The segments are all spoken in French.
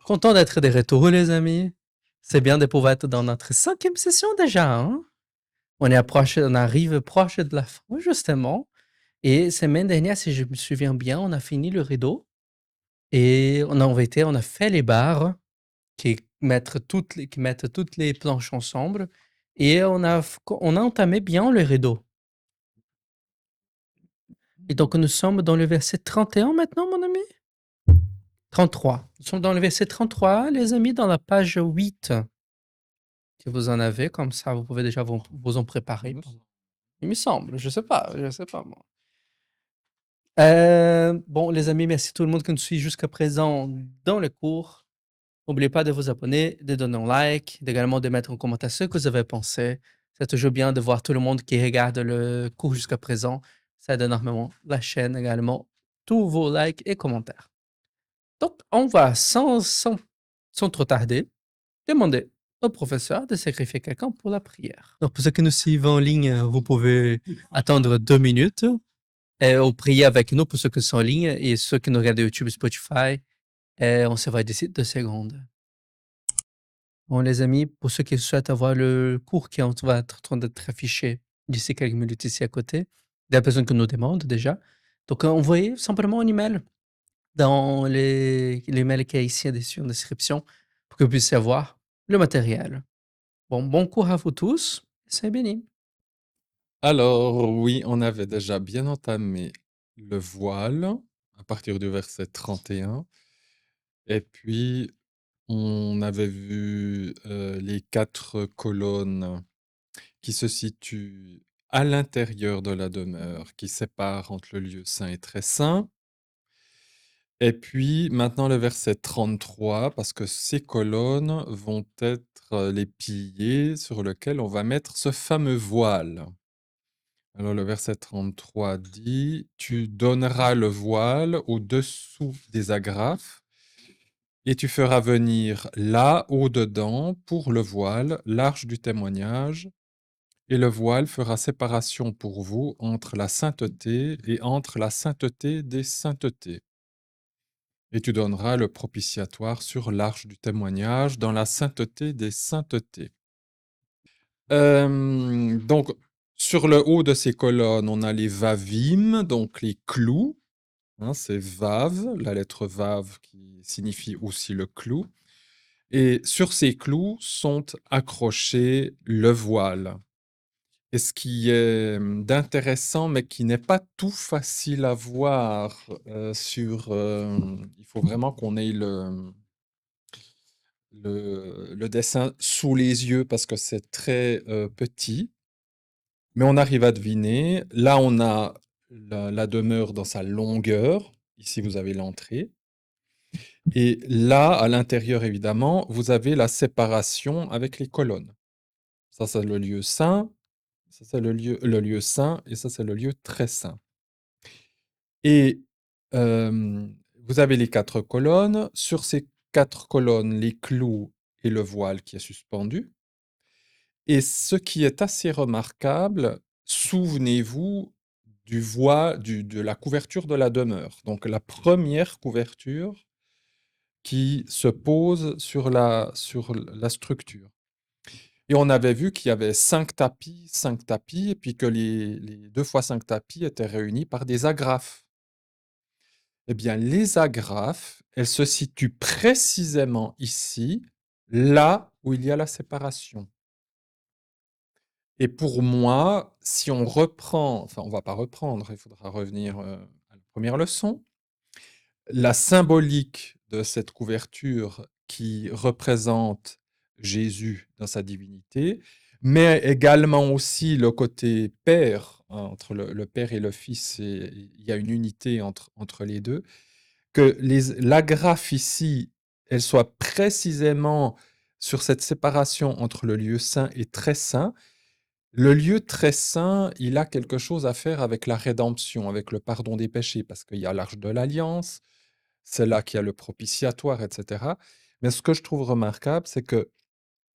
Content d'être de retour, les amis. C'est bien de pouvoir être dans notre cinquième session déjà, hein? On arrive proche de la fin, justement. Et semaine dernière, si je me souviens bien, on a fini le rideau et on a fait les barres qui mettent toutes les planches ensemble et on a entamé bien le rideau. Et donc, nous sommes dans le verset 31 maintenant, mon ami? 33. Nous sommes dans le verset 33, les amis, dans la page 8. Que vous en avez, comme ça vous pouvez déjà vous en préparer. Il me semble, je sais pas moi. Bon, les amis, merci tout le monde qui nous suit jusqu'à présent dans le cours. N'oubliez pas de vous abonner, de donner un like, également de mettre en commentaire ce que vous avez pensé. C'est toujours bien de voir tout le monde qui regarde le cours jusqu'à présent. Ça aide énormément la chaîne également. Tous vos likes et commentaires. Donc, on va sans trop tarder demander au professeur de sacrifier quelqu'un pour la prière. Donc, pour ceux qui nous suivent en ligne, vous pouvez attendre 2 minutes ou prier avec nous pour ceux qui sont en ligne et ceux qui nous regardent YouTube et Spotify. On se voit d'ici 2 secondes. Bon, les amis, pour ceux qui souhaitent avoir le cours va être en train d'être affiché d'ici quelques minutes ici à côté, des personnes qui nous demandent déjà. Donc, envoyez simplement un email dans l'email qui est ici en description pour que vous puissiez avoir le matériel. Bon cours à vous tous. C'est béni. Alors, oui, on avait déjà bien entamé le voile à partir du verset 31. Et puis, on avait vu les 4 colonnes qui se situent à l'intérieur de la demeure, qui séparent entre le lieu saint et très saint. Et puis, maintenant, le verset 33, parce que ces colonnes vont être les piliers sur lesquels on va mettre ce fameux voile. Alors le verset 33 dit: «Tu donneras le voile au-dessous des agrafes et tu feras venir là, au-dedans, pour le voile, l'arche du témoignage, et le voile fera séparation pour vous entre la sainteté et entre la sainteté des saintetés. Et tu donneras le propitiatoire sur l'arche du témoignage dans la sainteté des saintetés.» Donc sur le haut de ces colonnes, on a les vavim, donc les clous, hein, c'est vav, la lettre vav qui signifie aussi le clou. Et sur ces clous sont accrochés le voile. Et ce qui est d'intéressant, mais qui n'est pas tout facile à voir il faut vraiment qu'on ait le dessin sous les yeux parce que c'est très petit. Mais on arrive à deviner. Là, on a la demeure dans sa longueur. Ici, vous avez l'entrée. Et là, à l'intérieur, évidemment, vous avez la séparation avec les colonnes. Ça, c'est le lieu saint. Ça, c'est le lieu saint. Et ça, c'est le lieu très saint. Et vous avez les 4 colonnes. Sur ces 4 colonnes, les clous et le voile qui est suspendu. Et ce qui est assez remarquable, souvenez-vous de la couverture de la demeure. Donc la première couverture qui se pose sur la structure. Et on avait vu qu'il y avait 5 tapis, et puis que les 2 fois 5 tapis étaient réunis par des agrafes. Eh bien, les agrafes, elles se situent précisément ici, là où il y a la séparation. Et pour moi, si on reprend, enfin, on va pas reprendre, il faudra revenir à la première leçon. La symbolique de cette couverture qui représente Jésus dans sa divinité, mais également aussi le côté père, hein, entre le Père et le Fils, et il y a une unité entre les deux, que l'agrafe ici, elle soit précisément sur cette séparation entre le lieu saint et très saint. Le lieu très saint, il a quelque chose à faire avec la rédemption, avec le pardon des péchés, parce qu'il y a l'arche de l'alliance, c'est là qu'il y a le propitiatoire, etc. Mais ce que je trouve remarquable, c'est que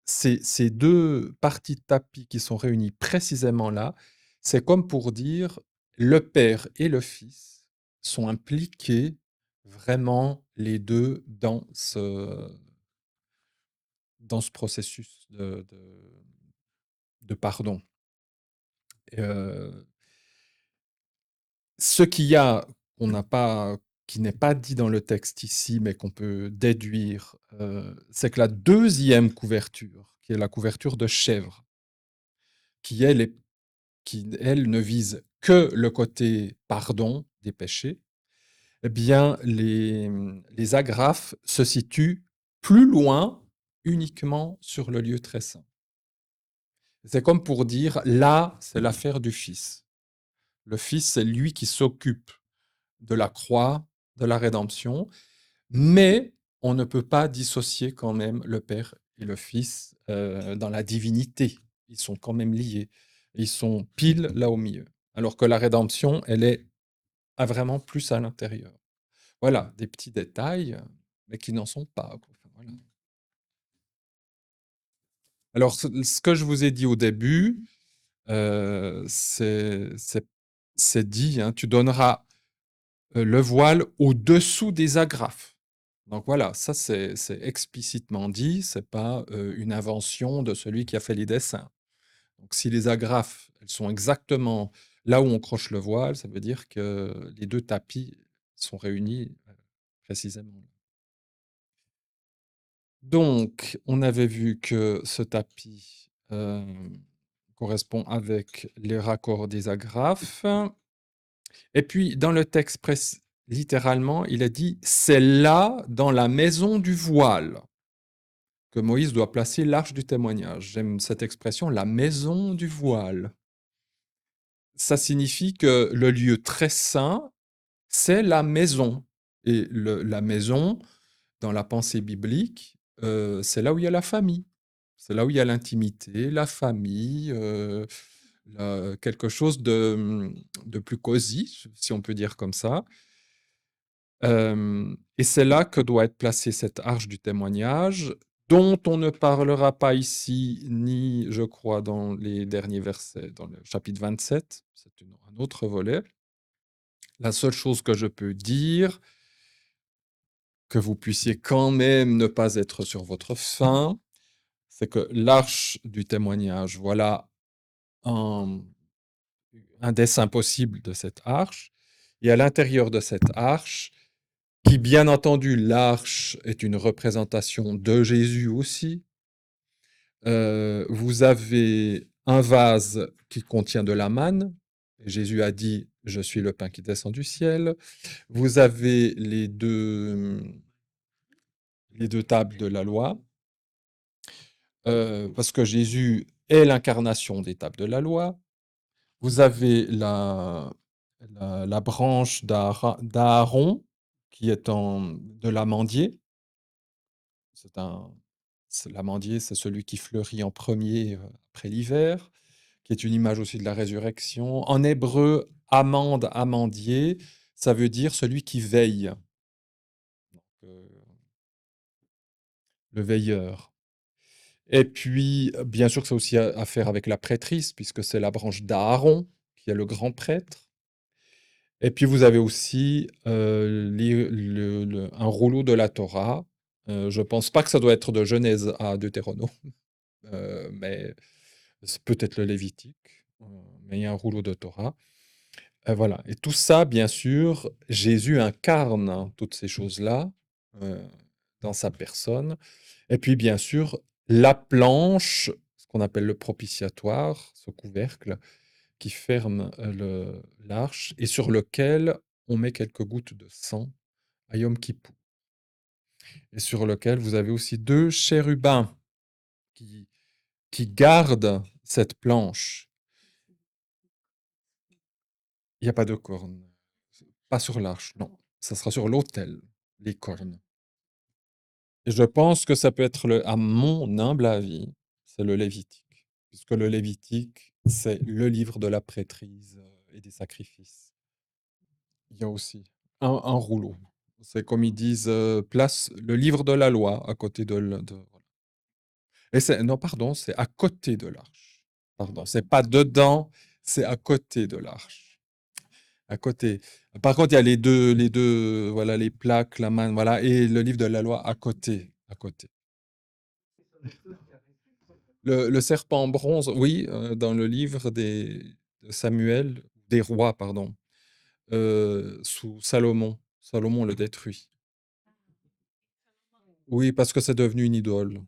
ces 2 parties de tapis qui sont réunies précisément là, c'est comme pour dire: le Père et le Fils sont impliqués vraiment les 2 dans ce processus de pardon. Et ce qu'il y a qu'on n'a pas qui n'est pas dit dans le texte ici, mais qu'on peut déduire, c'est que la deuxième couverture, qui est la couverture de chèvre, qui elle est qui elle ne vise que le côté pardon des péchés, eh bien les agrafes se situent plus loin, uniquement sur le lieu très saint. C'est comme pour dire: «Là, c'est l'affaire du Fils». Le Fils, c'est lui qui s'occupe de la croix, de la rédemption, mais on ne peut pas dissocier quand même le Père et le Fils, dans la divinité. Ils sont quand même liés. Ils sont pile là au milieu. Alors que la rédemption, elle est vraiment plus à l'intérieur. Voilà, des petits détails, mais qui n'en sont pas, quoi. Enfin, voilà. Alors ce que je vous ai dit au début, c'est dit, hein: «Tu donneras le voile au-dessous des agrafes». Donc voilà, ça c'est explicitement dit, c'est pas, une invention de celui qui a fait les dessins. Donc si les agrafes, elles sont exactement là où on croche le voile, ça veut dire que les 2 tapis sont réunis, précisément. Donc on avait vu que ce tapis, correspond avec les raccords des agrafes. Et puis, dans le texte littéralement, il a dit: «C'est là, dans la maison du voile, que Moïse doit placer l'arche du témoignage». J'aime cette expression, la maison du voile. Ça signifie que le lieu très saint, c'est la maison. Et la maison, dans la pensée biblique, c'est là où il y a la famille. C'est là où il y a l'intimité, la famille, quelque chose de plus cosy, si on peut dire comme ça. Et c'est là que doit être placée cette arche du témoignage, dont on ne parlera pas ici, ni, je crois, dans les derniers versets, dans le chapitre 27, c'est un autre volet. La seule chose que je peux dire, que vous puissiez quand même ne pas être sur votre faim, c'est que l'arche du témoignage, voilà un, un dessin possible de cette arche. Et à l'intérieur de cette arche, qui bien entendu, l'arche est une représentation de Jésus aussi. Vous avez un vase qui contient de la manne. Jésus a dit: «Je suis le pain qui descend du ciel». Vous avez les 2 tables de la loi, parce que Jésus est l'incarnation des tables de la loi. Vous avez la branche d'Aaron qui est de l'amandier. C'est un L'amandier, c'est celui qui fleurit en premier après l'hiver, qui est une image aussi de la résurrection. En hébreu, amande, amandier, ça veut dire celui qui veille, euh, le veilleur. Et puis, bien sûr que ça a aussi à faire avec la prêtrise, puisque c'est la branche d'Aaron qui est le grand prêtre. Et puis vous avez aussi un rouleau de la Torah. Je pense pas que ça doit être de Genèse à Deutéronome, mais c'est peut-être le Lévitique, mais il y a un rouleau de Torah. Voilà. Et tout ça, bien sûr, Jésus incarne toutes ces choses-là euh, dans sa personne. Et puis, bien sûr, la planche, ce qu'on appelle le propitiatoire, ce couvercle qui ferme l'arche et sur lequel on met quelques gouttes de sang à Yom Kippour. Et sur lequel vous avez aussi 2 chérubins qui, qui gardent cette planche. Il n'y a pas de cornes. Pas sur l'arche, non. Ça sera sur l'autel, les cornes. Et je pense que ça peut être, à mon humble avis, c'est le Lévitique. Puisque le Lévitique, c'est le livre de la prêtrise et des sacrifices. Il y a aussi un rouleau. C'est comme ils disent, place le livre de la loi à côté voilà. Et non, pardon, c'est à côté de l'arche. Pardon, c'est pas dedans, c'est à côté de l'arche. à côté. Par contre, il y a les deux, voilà, les plaques, la main, voilà, et le livre de la loi à côté, à côté. Le serpent en bronze, oui, dans le livre de Samuel, des rois, pardon, sous Salomon. Salomon le détruit. Oui, parce que c'est devenu une idole.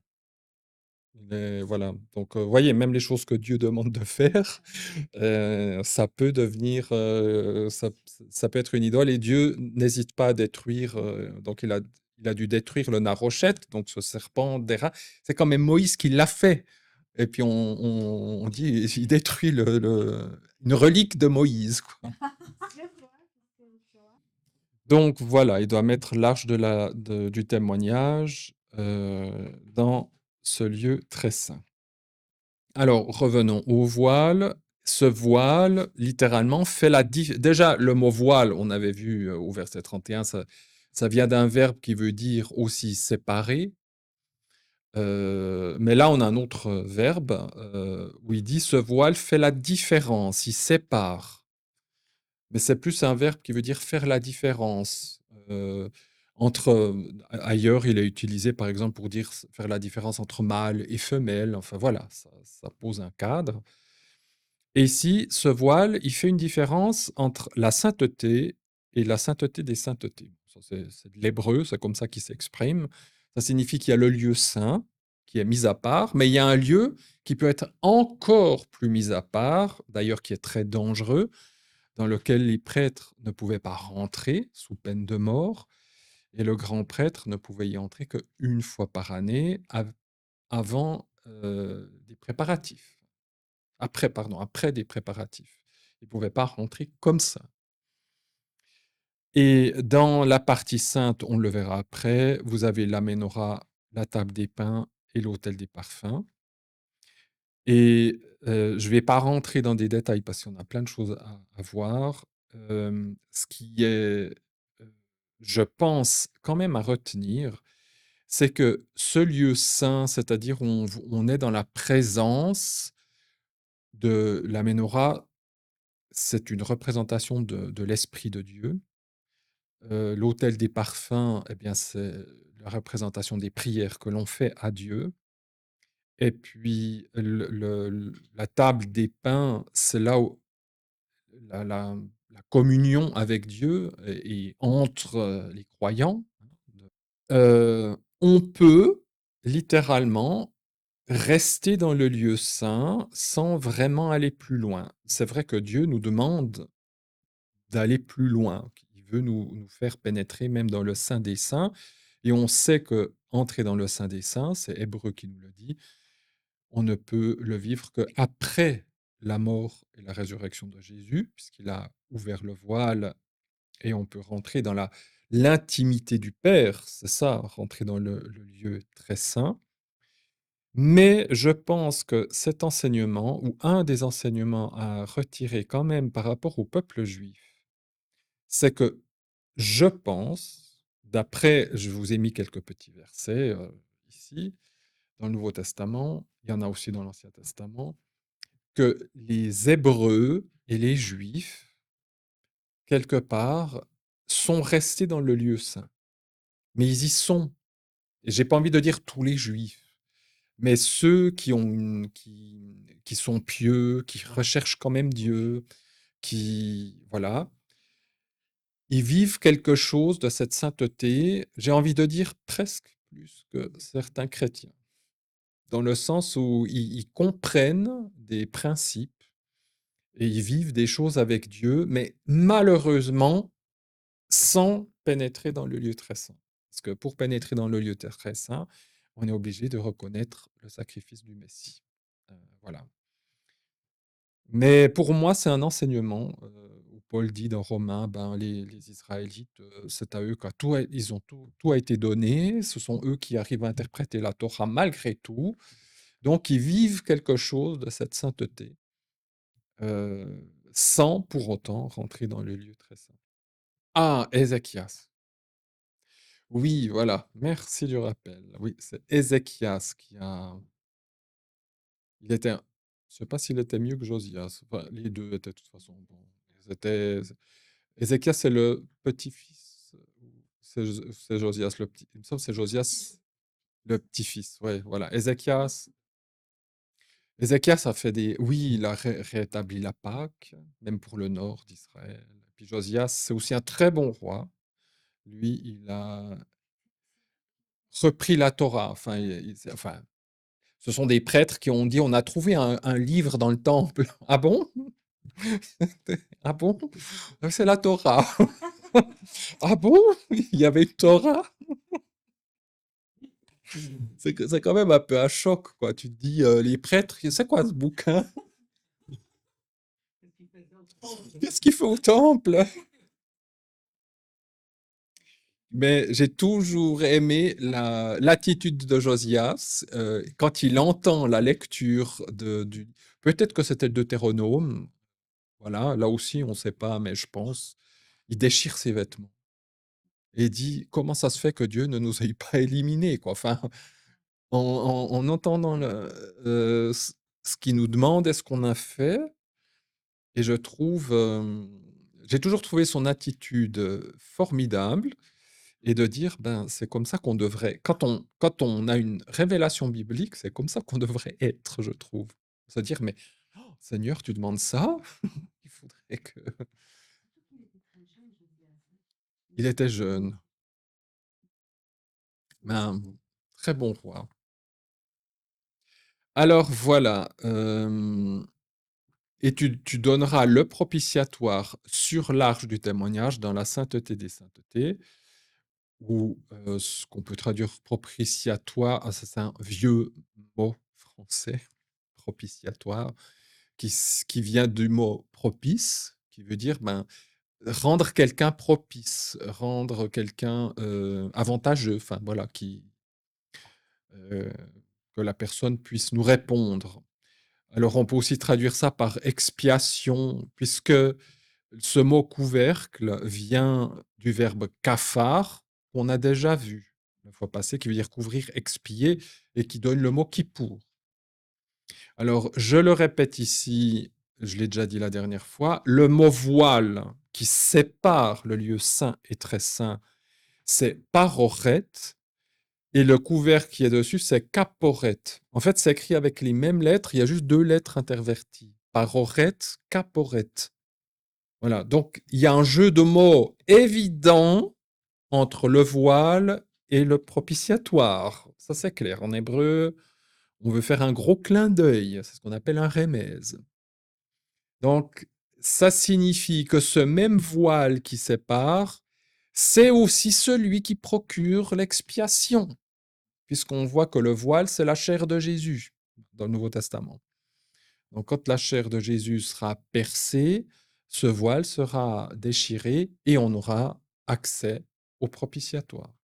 Voilà, donc vous voyez, même les choses que Dieu demande de faire, ça peut devenir, ça peut être une idole et Dieu n'hésite pas à détruire, donc il a dû détruire le Narocheth, donc ce serpent d'airain. C'est quand même Moïse qui l'a fait et puis on dit il détruit une relique de Moïse, quoi. Donc voilà, il doit mettre l'arche du témoignage, dans ce lieu très saint. Alors, revenons au voile. Ce voile, littéralement, fait la différence. Déjà, le mot voile, on avait vu au verset 31, ça vient d'un verbe qui veut dire aussi séparer. Mais là, on a un autre verbe où il dit ce voile fait la différence, il sépare. Mais c'est plus un verbe qui veut dire faire la différence. Entre, ailleurs, il est utilisé par exemple pour dire faire la différence entre mâle et femelle. Enfin voilà, ça pose un cadre. Et ici, ce voile, il fait une différence entre la sainteté et la sainteté des saintetés. Ça, c'est de l'hébreu, c'est comme ça qu'il s'exprime. Ça signifie qu'il y a le lieu saint qui est mis à part, mais il y a un lieu qui peut être encore plus mis à part, d'ailleurs qui est très dangereux, dans lequel les prêtres ne pouvaient pas rentrer sous peine de mort, et le grand prêtre ne pouvait y entrer qu'une fois par année avant des préparatifs. Après, pardon, après des préparatifs. Il ne pouvait pas rentrer comme ça. Et dans la partie sainte, on le verra après, vous avez la menorah, la table des pains et l'autel des parfums. Et je ne vais pas rentrer dans des détails parce qu'on a plein de choses à voir. Ce qui est, je pense, quand même à retenir, c'est que ce lieu saint, c'est-à-dire où on est dans la présence de la menorah, c'est une représentation de l'esprit de Dieu. L'autel des parfums, eh bien, c'est la représentation des prières que l'on fait à Dieu. Et puis la table des pains, c'est là où la communion avec Dieu et entre, les croyants. On peut littéralement rester dans le lieu saint sans vraiment aller plus loin. C'est vrai que Dieu nous demande d'aller plus loin. Il veut nous faire pénétrer même dans le Saint des Saints. Et on sait que entrer dans le Saint des Saints, c'est Hébreu qui nous le dit, on ne peut le vivre qu'après la mort et la résurrection de Jésus, puisqu'il a ouvert le voile et on peut rentrer dans l'intimité du Père, c'est ça, rentrer dans le lieu très saint. Mais je pense que cet enseignement, ou un des enseignements à retirer quand même par rapport au peuple juif, c'est que je pense, d'après, je vous ai mis quelques petits versets ici, dans le Nouveau Testament, il y en a aussi dans l'Ancien Testament, que les Hébreux et les Juifs, quelque part, sont restés dans le lieu saint. Mais ils y sont. Et j'ai pas envie de dire tous les Juifs, mais ceux qui sont pieux, qui recherchent quand même Dieu, qui, voilà, ils vivent quelque chose de cette sainteté, j'ai envie de dire presque plus que certains chrétiens, dans le sens où ils comprennent des principes et ils vivent des choses avec Dieu, mais malheureusement, sans pénétrer dans le lieu très saint. Parce que pour pénétrer dans le lieu très saint, on est obligé de reconnaître le sacrifice du Messie. Voilà. Mais pour moi, c'est un enseignement, où Paul dit dans Romains, ben, les Israélites, c'est à eux que tout a été donné, ce sont eux qui arrivent à interpréter la Torah malgré tout, donc ils vivent quelque chose de cette sainteté, sans pour autant rentrer dans le lieu très saint. Ah, Ézéchias. Oui, voilà, merci du rappel. Oui, c'est Ézéchias il était je sais pas s'il était mieux que Josias, enfin les 2 étaient de toute façon bons. Ils étaient Ézéchias, c'est le petit-fils, c'est Josias le petit. Il me semble que c'est Josias le petit-fils. Ouais, voilà. Ézéchias a fait des. Oui, il a rétabli la Pâque, même pour le nord d'Israël. Puis Josias, c'est aussi un très bon roi. Lui, il a repris la Torah. Enfin, enfin, ce sont des prêtres qui ont dit on a trouvé un livre dans le temple. Ah bon? Ah bon? C'est la Torah. Ah bon? Il y avait une Torah? C'est quand même un peu un choc, quoi. Tu te dis, les prêtres, c'est quoi ce bouquin? Qu'est-ce qu'il fait au temple? Mais j'ai toujours aimé l'attitude de Josias quand il entend la lecture du. Peut-être que c'était le Deutéronome. Voilà, là aussi, on ne sait pas, mais je pense. Il déchire ses vêtements et dit comment ça se fait que Dieu ne nous ait pas éliminés, quoi. Enfin, en entendant ce qu'il nous demande et ce qu'on a fait, et je trouve, j'ai toujours trouvé son attitude formidable et de dire, ben, c'est comme ça qu'on devrait, quand on a une révélation biblique, c'est comme ça qu'on devrait être, je trouve. Se dire, mais oh, Seigneur, tu demandes ça? Il faudrait que. Il était jeune, mais un très bon roi. Alors voilà, et tu donneras le propitiatoire sur l'arche du témoignage dans la sainteté des saintetés, ou ce qu'on peut traduire propitiatoire, ah ça c'est un vieux mot français, propitiatoire, qui vient du mot propice, qui veut dire, ben, rendre quelqu'un propice, rendre quelqu'un, avantageux, enfin voilà, heu, que la personne puisse nous répondre. Alors on peut aussi traduire ça par expiation, puisque ce mot couvercle vient du verbe cafar, qu'on a déjà vu la fois passée, qui veut dire couvrir, expier, et qui donne le mot kippour. Alors je le répète ici, je l'ai déjà dit la dernière fois, le mot voile qui sépare le lieu saint et très saint, c'est paroret, et le couvercle qui est dessus, c'est caporet. En fait, c'est écrit avec les mêmes lettres, il y a juste deux lettres interverties. Paroret, caporet. Voilà, donc il y a un jeu de mots évident entre le voile et le propitiatoire. Ça, c'est clair. En hébreu, on veut faire un gros clin d'œil. C'est ce qu'on appelle un remèze. Donc, ça signifie que ce même voile qui sépare, c'est aussi celui qui procure l'expiation, puisqu'on voit que le voile, c'est la chair de Jésus dans le Nouveau Testament. Donc, quand la chair de Jésus sera percée, ce voile sera déchiré et on aura accès au propitiatoire.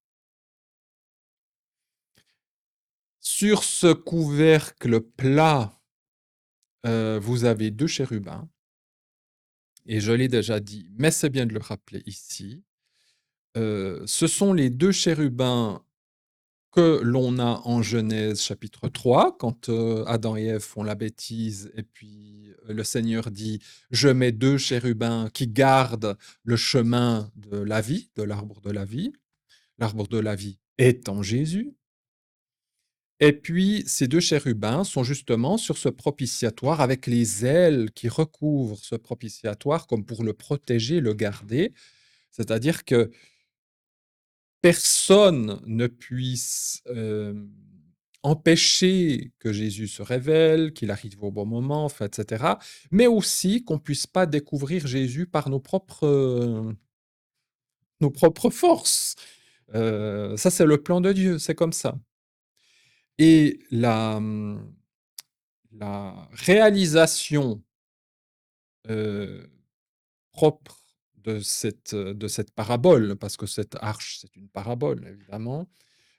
Sur ce couvercle plat, vous avez deux chérubins, et je l'ai déjà dit, mais c'est bien de le rappeler ici. Ce sont les deux chérubins que l'on a en Genèse chapitre 3, quand Adam et Ève font la bêtise, et puis le Seigneur dit, je mets deux chérubins qui gardent le chemin de la vie, de l'arbre de la vie. L'arbre de la vie étant Jésus. Et puis, ces deux chérubins sont justement sur ce propitiatoire avec les ailes qui recouvrent ce propitiatoire comme pour le protéger, le garder. C'est-à-dire que personne ne puisse empêcher que Jésus se révèle, qu'il arrive au bon moment, enfin, etc. Mais aussi qu'on ne puisse pas découvrir Jésus par nos propres forces. Ça, c'est le plan de Dieu, c'est comme ça. Et la réalisation euh, propre de cette parabole, parce que cette arche, c'est une parabole, évidemment,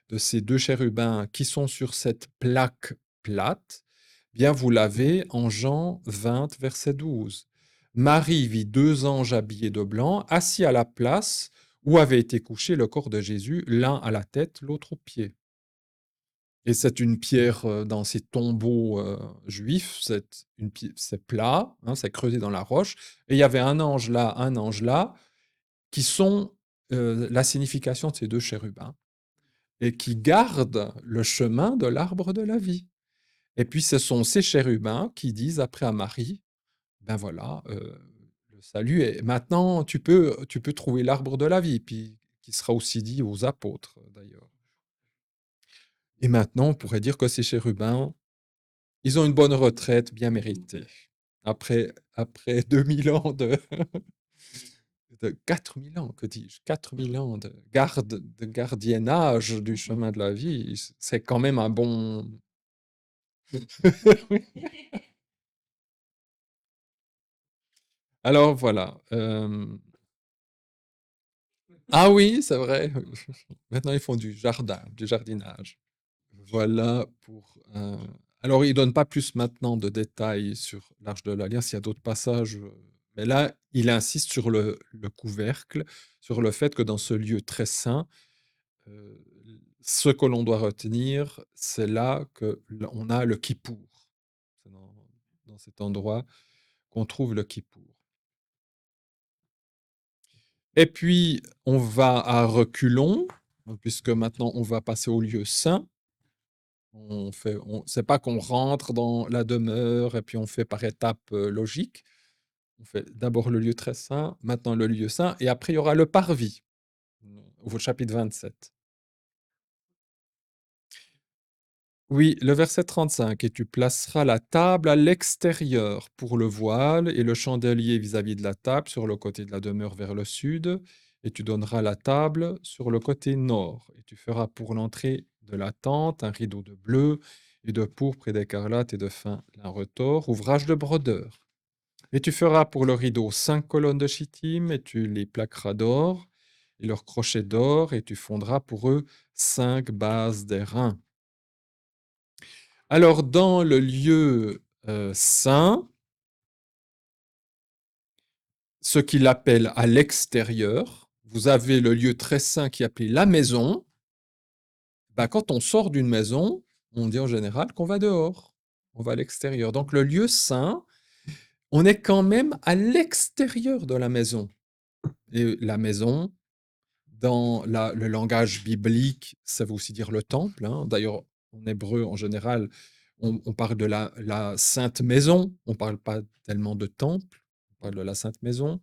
de ces deux chérubins qui sont sur cette plaque plate, bien vous l'avez en Jean 20, verset 12. Marie vit deux anges habillés de blanc, assis à la place où avait été couché le corps de Jésus, l'un à la tête, l'autre aux pieds. Et c'est une pierre dans ces tombeaux juifs, c'est plat, hein, c'est creusé dans la roche. Et il y avait un ange là, qui sont la signification de ces 2 chérubins et qui gardent le chemin de l'arbre de la vie. Et puis ce sont ces chérubins qui disent après à Marie: «Ben voilà, le salut est maintenant tu peux trouver l'arbre de la vie», puis qui sera aussi dit aux apôtres, d'ailleurs. Et maintenant, on pourrait dire que ces chérubins, ils ont une bonne retraite bien méritée. Après 2000 ans de 4000 ans, que dis-je? 4000 ans de gardiennage du chemin de la vie, c'est quand même un bon alors voilà, ah oui, c'est vrai. Maintenant, ils font du jardinage. Voilà pour, alors il donne pas plus maintenant de détails sur l'Arche de l'Alliance, il y a d'autres passages, mais là, il insiste sur le couvercle, sur le fait que dans ce lieu très saint, heu, ce que l'on doit retenir, c'est là que on a le kippour. C'est dans cet endroit qu'on trouve le kippour. Et puis, on va à reculons, puisque maintenant on va passer au lieu saint. C'est pas qu'on rentre dans la demeure et puis on fait par étapes, logiques. On fait d'abord le lieu très saint, maintenant le lieu saint et après il y aura le parvis, au chapitre 27. Oui, le verset 35: «Et tu placeras la table à l'extérieur pour le voile et le chandelier vis-à-vis de la table sur le côté de la demeure vers le sud, et tu donneras la table sur le côté nord. Et tu feras pour l'entrée de la tente un rideau de bleu et de pourpre et d'écarlate et de fin lin retors, ouvrage de brodeur. Et tu feras pour le rideau 5 colonnes de chittim, et tu les plaqueras d'or, et leurs crochets d'or, et tu fondras pour eux 5 bases d'airain. Alors, dans le lieu saint, ce qu'il appelle à l'extérieur, vous avez le lieu très saint qui est appelé la maison. Ben, quand on sort d'une maison, on dit en général qu'on va dehors, on va à l'extérieur. Donc, le lieu saint, on est quand même à l'extérieur de la maison. Et la maison, dans le langage biblique, ça veut aussi dire le temple, hein. D'ailleurs, en hébreu, en général, on parle de la sainte maison, on ne parle pas tellement de temple, on parle de la sainte maison.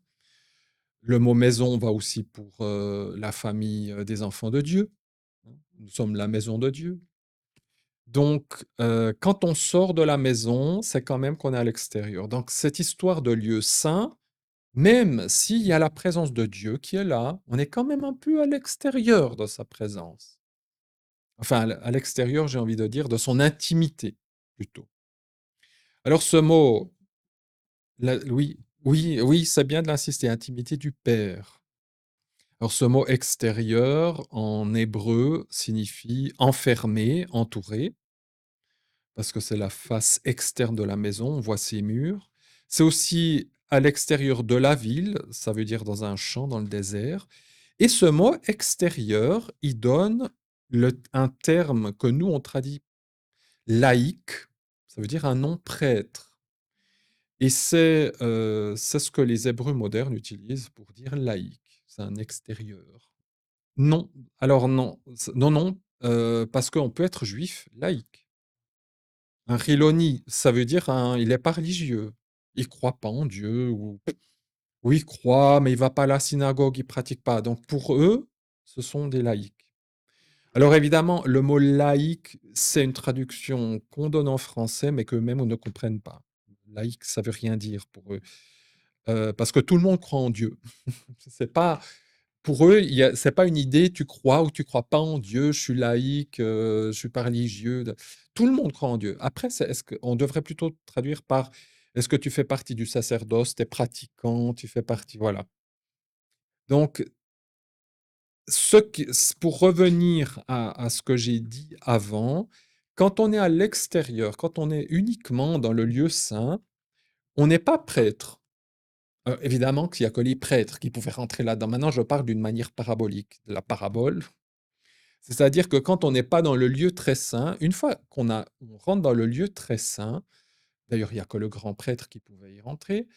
Le mot maison va aussi pour la famille des enfants de Dieu, hein. Nous sommes la maison de Dieu. Donc, quand on sort de la maison, c'est quand même qu'on est à l'extérieur. Donc, cette histoire de lieu saint, même s'il y a la présence de Dieu qui est là, on est quand même un peu à l'extérieur de sa présence. Enfin, à l'extérieur, j'ai envie de dire, de son intimité, plutôt. Alors ce mot, oui, oui, oui, c'est bien de l'insister, intimité du Père. Alors ce mot extérieur, en hébreu, signifie enfermé, entouré, parce que c'est la face externe de la maison, on voit ses murs. C'est aussi à l'extérieur de la ville, ça veut dire dans un champ, dans le désert. Et ce mot extérieur, il donne un terme que nous, on traduit laïque, ça veut dire un non-prêtre. Et c'est ce que les Hébreux modernes utilisent pour dire laïque, c'est un extérieur. Non, alors non, non, non, parce qu'on peut être juif laïque. Un Chiloni, ça veut dire il est pas religieux. Il croit pas en Dieu ou il croit, mais il va pas à la synagogue, il pratique pas. Donc pour eux, ce sont des laïcs. Alors évidemment, le mot laïque, c'est une traduction qu'on donne en français, mais qu'eux-mêmes ne comprennent pas. Laïque, ça veut rien dire pour eux, parce que tout le monde croit en Dieu. C'est pas pour eux, c'est pas une idée, tu crois ou tu crois pas en Dieu, je suis laïque, je suis pas religieux. Tout le monde croit en Dieu. Après, est-ce qu'on devrait plutôt traduire par est-ce que tu fais partie du sacerdoce, tu es pratiquant, tu fais partie, voilà. Donc, pour revenir à ce que j'ai dit avant, quand on est à l'extérieur, quand on est uniquement dans le lieu saint, on n'est pas prêtre. Évidemment qu'il y a que les prêtres qui pouvaient rentrer là-dedans. Maintenant, je parle d'une manière parabolique, de la parabole. C'est-à-dire que quand on n'est pas dans le lieu très saint, une fois on rentre dans le lieu très saint, d'ailleurs, il n'y a que le grand prêtre qui pouvait y rentrer,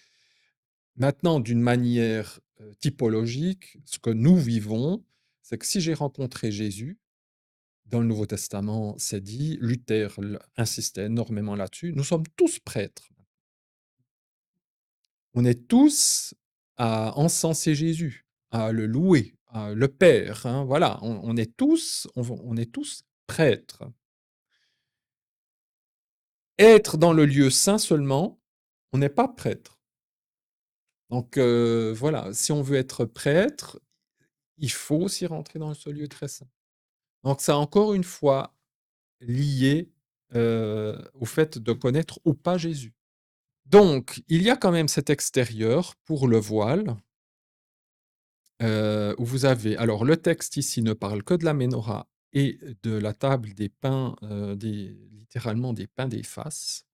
Maintenant, d'une manière, typologique, ce que nous vivons, c'est que si j'ai rencontré Jésus, dans le Nouveau Testament, c'est dit, Luther insistait énormément là-dessus, nous sommes tous prêtres. On est tous à encenser Jésus, à le louer, à le Père, hein, voilà, on est tous prêtres. Être dans le lieu saint seulement, on n'est pas prêtre. Donc voilà, si on veut être prêtre, il faut aussi rentrer dans ce lieu très saint. Donc ça, encore une fois, lié, au fait de connaître ou pas Jésus. Donc il y a quand même cet extérieur pour le voile, où vous avez alors le texte ici ne parle que de la Ménorah et de la table des pains, littéralement des pains des faces.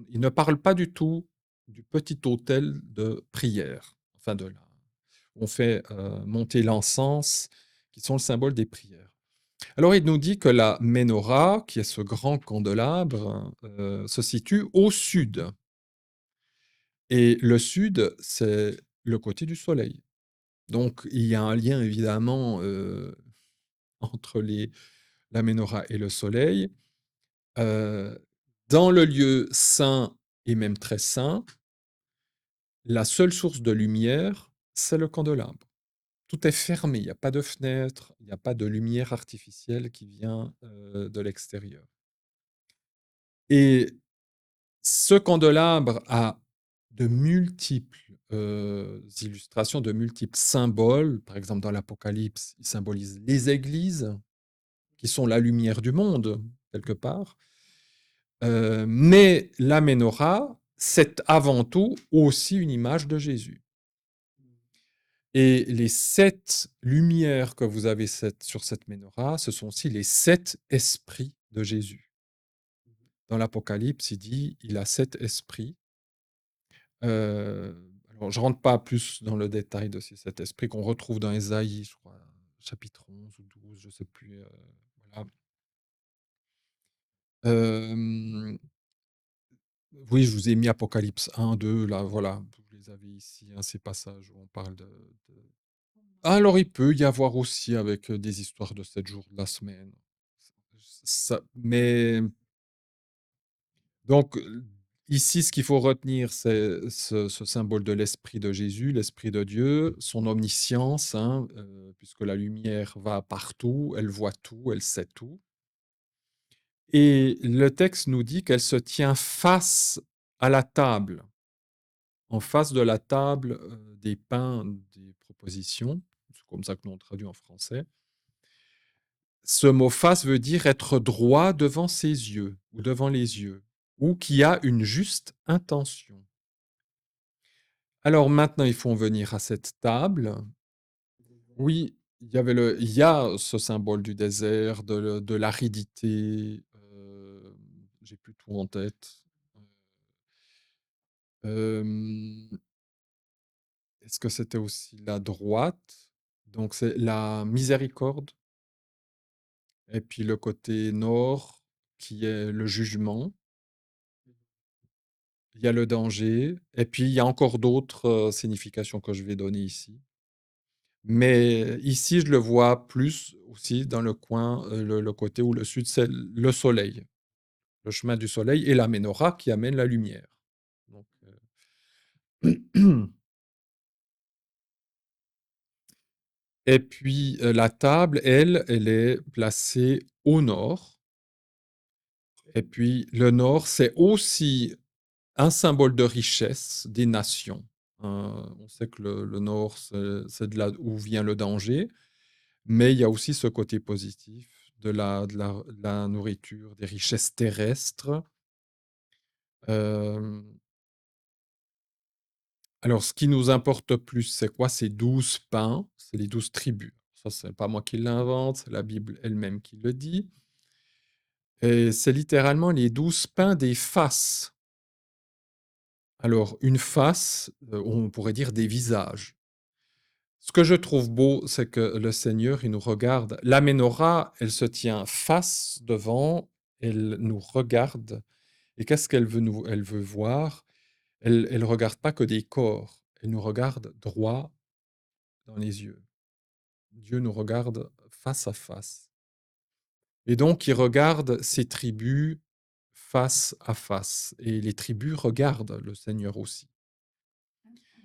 Il ne parle pas du tout du petit autel de prière, enfin de là où on fait, monter l'encens, qui sont le symbole des prières. Alors il nous dit que la Ménorah, qui est ce grand candelabre, se situe au sud et le sud, c'est le côté du soleil. Donc il y a un lien évidemment, entre la Ménorah et le soleil. Heu, Dans le lieu saint et même très saint, la seule source de lumière, c'est le candelabre. Tout est fermé, il n'y a pas de fenêtre, il n'y a pas de lumière artificielle qui vient, de l'extérieur. Et ce candelabre a de multiples, illustrations, de multiples symboles. Par exemple, dans l'Apocalypse, il symbolise les églises, qui sont la lumière du monde, quelque part. Mais la Ménorah, c'est avant tout aussi une image de Jésus. Et les 7 lumières que vous avez sur cette Ménorah, ce sont aussi les 7 esprits de Jésus. Dans l'Apocalypse, il dit: «Il a 7 esprits». Alors je rentre pas plus dans le détail de ces 7 esprits qu'on retrouve dans Ésaïe, je crois, chapitre 11 ou 12, je sais plus, voilà. Hem, oui, je vous ai mis Apocalypse 1, 2, là, voilà, vous les avez ici, hein, ces passages où on parle de alors il peut y avoir aussi avec, des histoires de 7 jours de la semaine. Ça mais donc, ici, ce qu'il faut retenir, c'est ce symbole de l'esprit de Jésus, l'esprit de Dieu, son omniscience, hein, puisque la lumière va partout, elle voit tout, elle sait tout. Et le texte nous dit qu'elle se tient face à la table, en face de la table, des pains des propositions, c'est comme ça que nous on traduit en français. Ce mot face veut dire être droit devant ses yeux ou devant les yeux, ou qui a une juste intention. Alors maintenant, il faut en venir à cette table. Oui, il y a ce symbole du désert, de l'aridité, j'ai plus tout en tête. Hem, est-ce que c'était aussi la droite? Donc c'est la miséricorde et puis le côté nord qui est le jugement. Il y a le danger et puis il y a encore d'autres, significations que je vais donner ici. Mais ici, je le vois plus aussi dans le coin, le côté où le sud, c'est le soleil, le chemin du soleil et la Ménorah qui amène la lumière. Donc, et puis, la table, elle, elle est placée au nord et puis le nord, c'est aussi un symbole de richesse des nations. On sait que le nord, c'est de là où vient le danger. Mais il y a aussi ce côté positif de la nourriture, des richesses terrestres. Hem, alors ce qui nous importe plus, c'est quoi? C'est 12 pains, c'est les 12 tribus. Ça, c'est pas moi qui l'invente, c'est la Bible elle-même qui le dit et c'est littéralement les 12 pains des faces. Alors une face, on pourrait dire des visages. Ce que je trouve beau, c'est que le Seigneur, il nous regarde. La Ménorah, elle se tient face devant, elle nous regarde. Et qu'est-ce qu'elle veut elle veut voir? Elle regarde pas que des corps, et nous regarde droit dans les yeux. Dieu nous regarde face à face. Et donc, il regarde ses tribus face à face. Et les tribus regardent le Seigneur aussi.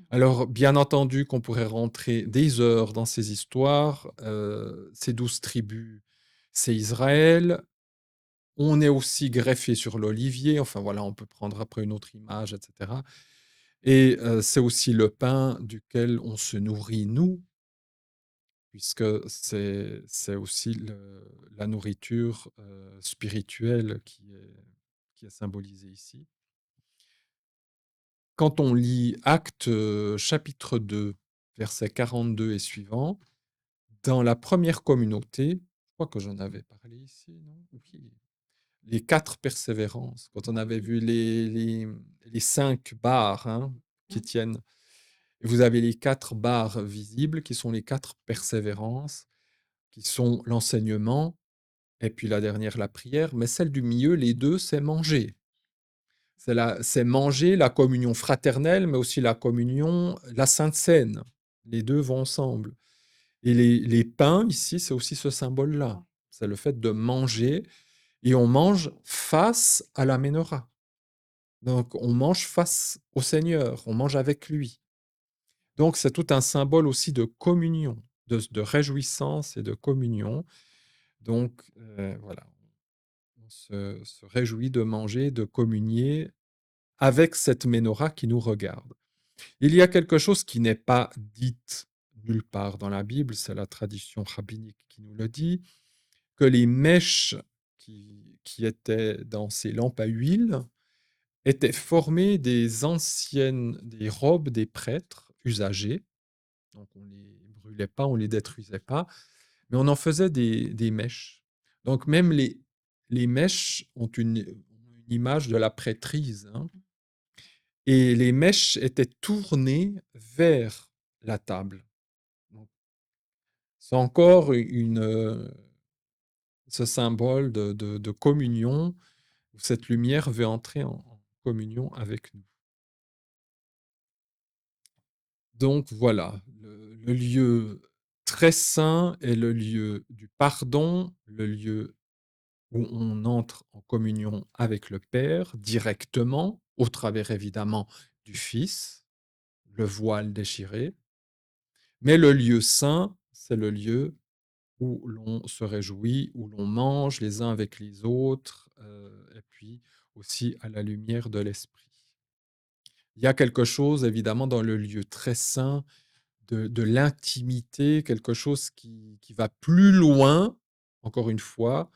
Alors, bien entendu qu'on pourrait rentrer des heures dans ces histoires. Ces 12 tribus, c'est Israël. On est aussi greffé sur l'olivier. Enfin, voilà, on peut prendre après une autre image, etc. Et c'est aussi le pain duquel on se nourrit, nous, puisque c'est aussi la nourriture spirituelle qui est symbolisée ici. Quand on lit Actes chapitre 2, versets 42 et suivants, dans la première communauté, je crois que j'en avais parlé ici, non? Oui. Les 4 persévérances, quand on avait vu les 5 barres qui tiennent. Et vous avez les 4 barres visibles qui sont les 4 persévérances, qui sont l'enseignement, et puis la dernière, la prière. Mais celle du milieu, les 2, c'est manger. C'est manger, la communion fraternelle, mais aussi la communion, la Sainte Seine. Les 2 vont ensemble. Et les pains, ici, c'est aussi ce symbole-là. C'est le fait de manger, et on mange face à la Ménorah. Donc, on mange face au Seigneur, on mange avec lui. Donc, c'est tout un symbole aussi de communion, de réjouissance et de communion. Donc, voilà, on se réjouit de manger, de communier avec cette Ménorah qui nous regarde. Il y a quelque chose qui n'est pas dit nulle part dans la Bible, c'est la tradition rabbinique qui nous le dit, que les mèches qui étaient dans ces lampes à huile étaient formées des robes des prêtres usagées. Donc on les brûlait pas, on les détruisait pas, mais on en faisait des mèches. Donc même les mèches ont une image de la prêtrise, et les mèches étaient tournées vers la table. Donc, c'est encore ce symbole de communion, où cette lumière veut entrer en communion avec nous. Donc voilà, le lieu très saint est le lieu du pardon, le lieu où on entre en communion avec le Père directement, au travers évidemment du Fils, le voile déchiré. Mais le lieu saint, c'est le lieu où l'on se réjouit, où l'on mange les uns avec les autres, et puis aussi à la lumière de l'Esprit. Il y a quelque chose évidemment dans le lieu très saint de l'intimité, quelque chose qui va plus loin, encore une fois,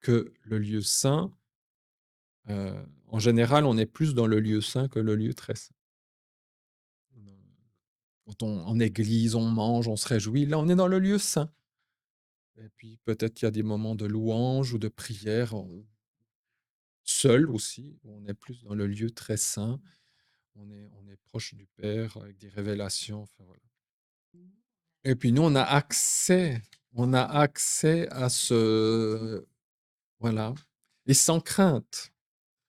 que le lieu saint. En général, on est plus dans le lieu saint que le lieu très saint. Quand en église, on mange, on se réjouit, là, on est dans le lieu saint. Et puis peut-être qu'il y a des moments de louange ou de prière, seul aussi, où on est plus dans le lieu très saint. On est proche du Père avec des révélations, enfin voilà. Et puis nous, on a accès à ce voilà, et sans crainte.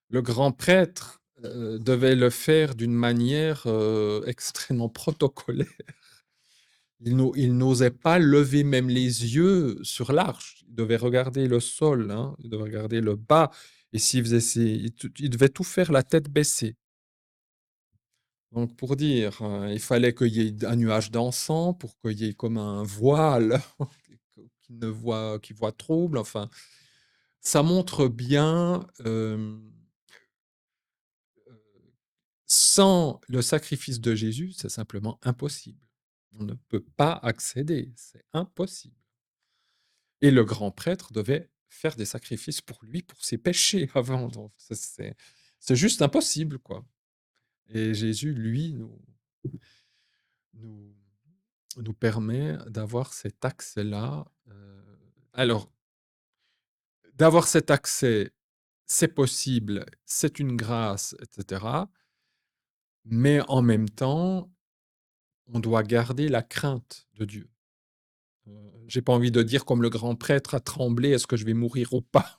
Le grand prêtre, devait le faire d'une manière, extrêmement protocolaire. Il n'osait pas lever même les yeux sur l'arche. Il devait regarder le sol, il devait regarder le bas, et s'il faisait il devait tout faire la tête baissée. Donc pour dire, il fallait qu'il y ait un nuage d'encens pour qu'il y ait comme un voile qui voit trouble, enfin, ça montre bien, sans le sacrifice de Jésus, c'est simplement impossible. On ne peut pas accéder, c'est impossible. Et le grand prêtre devait faire des sacrifices pour lui, pour ses péchés avant. Donc c'est juste impossible, quoi. Et Jésus, lui, nous, nous permet d'avoir cet accès-là. Alors, d'avoir cet accès, c'est possible, c'est une grâce, etc. Mais en même temps, on doit garder la crainte de Dieu. J'ai pas envie de dire comme le grand prêtre a tremblé, est-ce que je vais mourir ou pas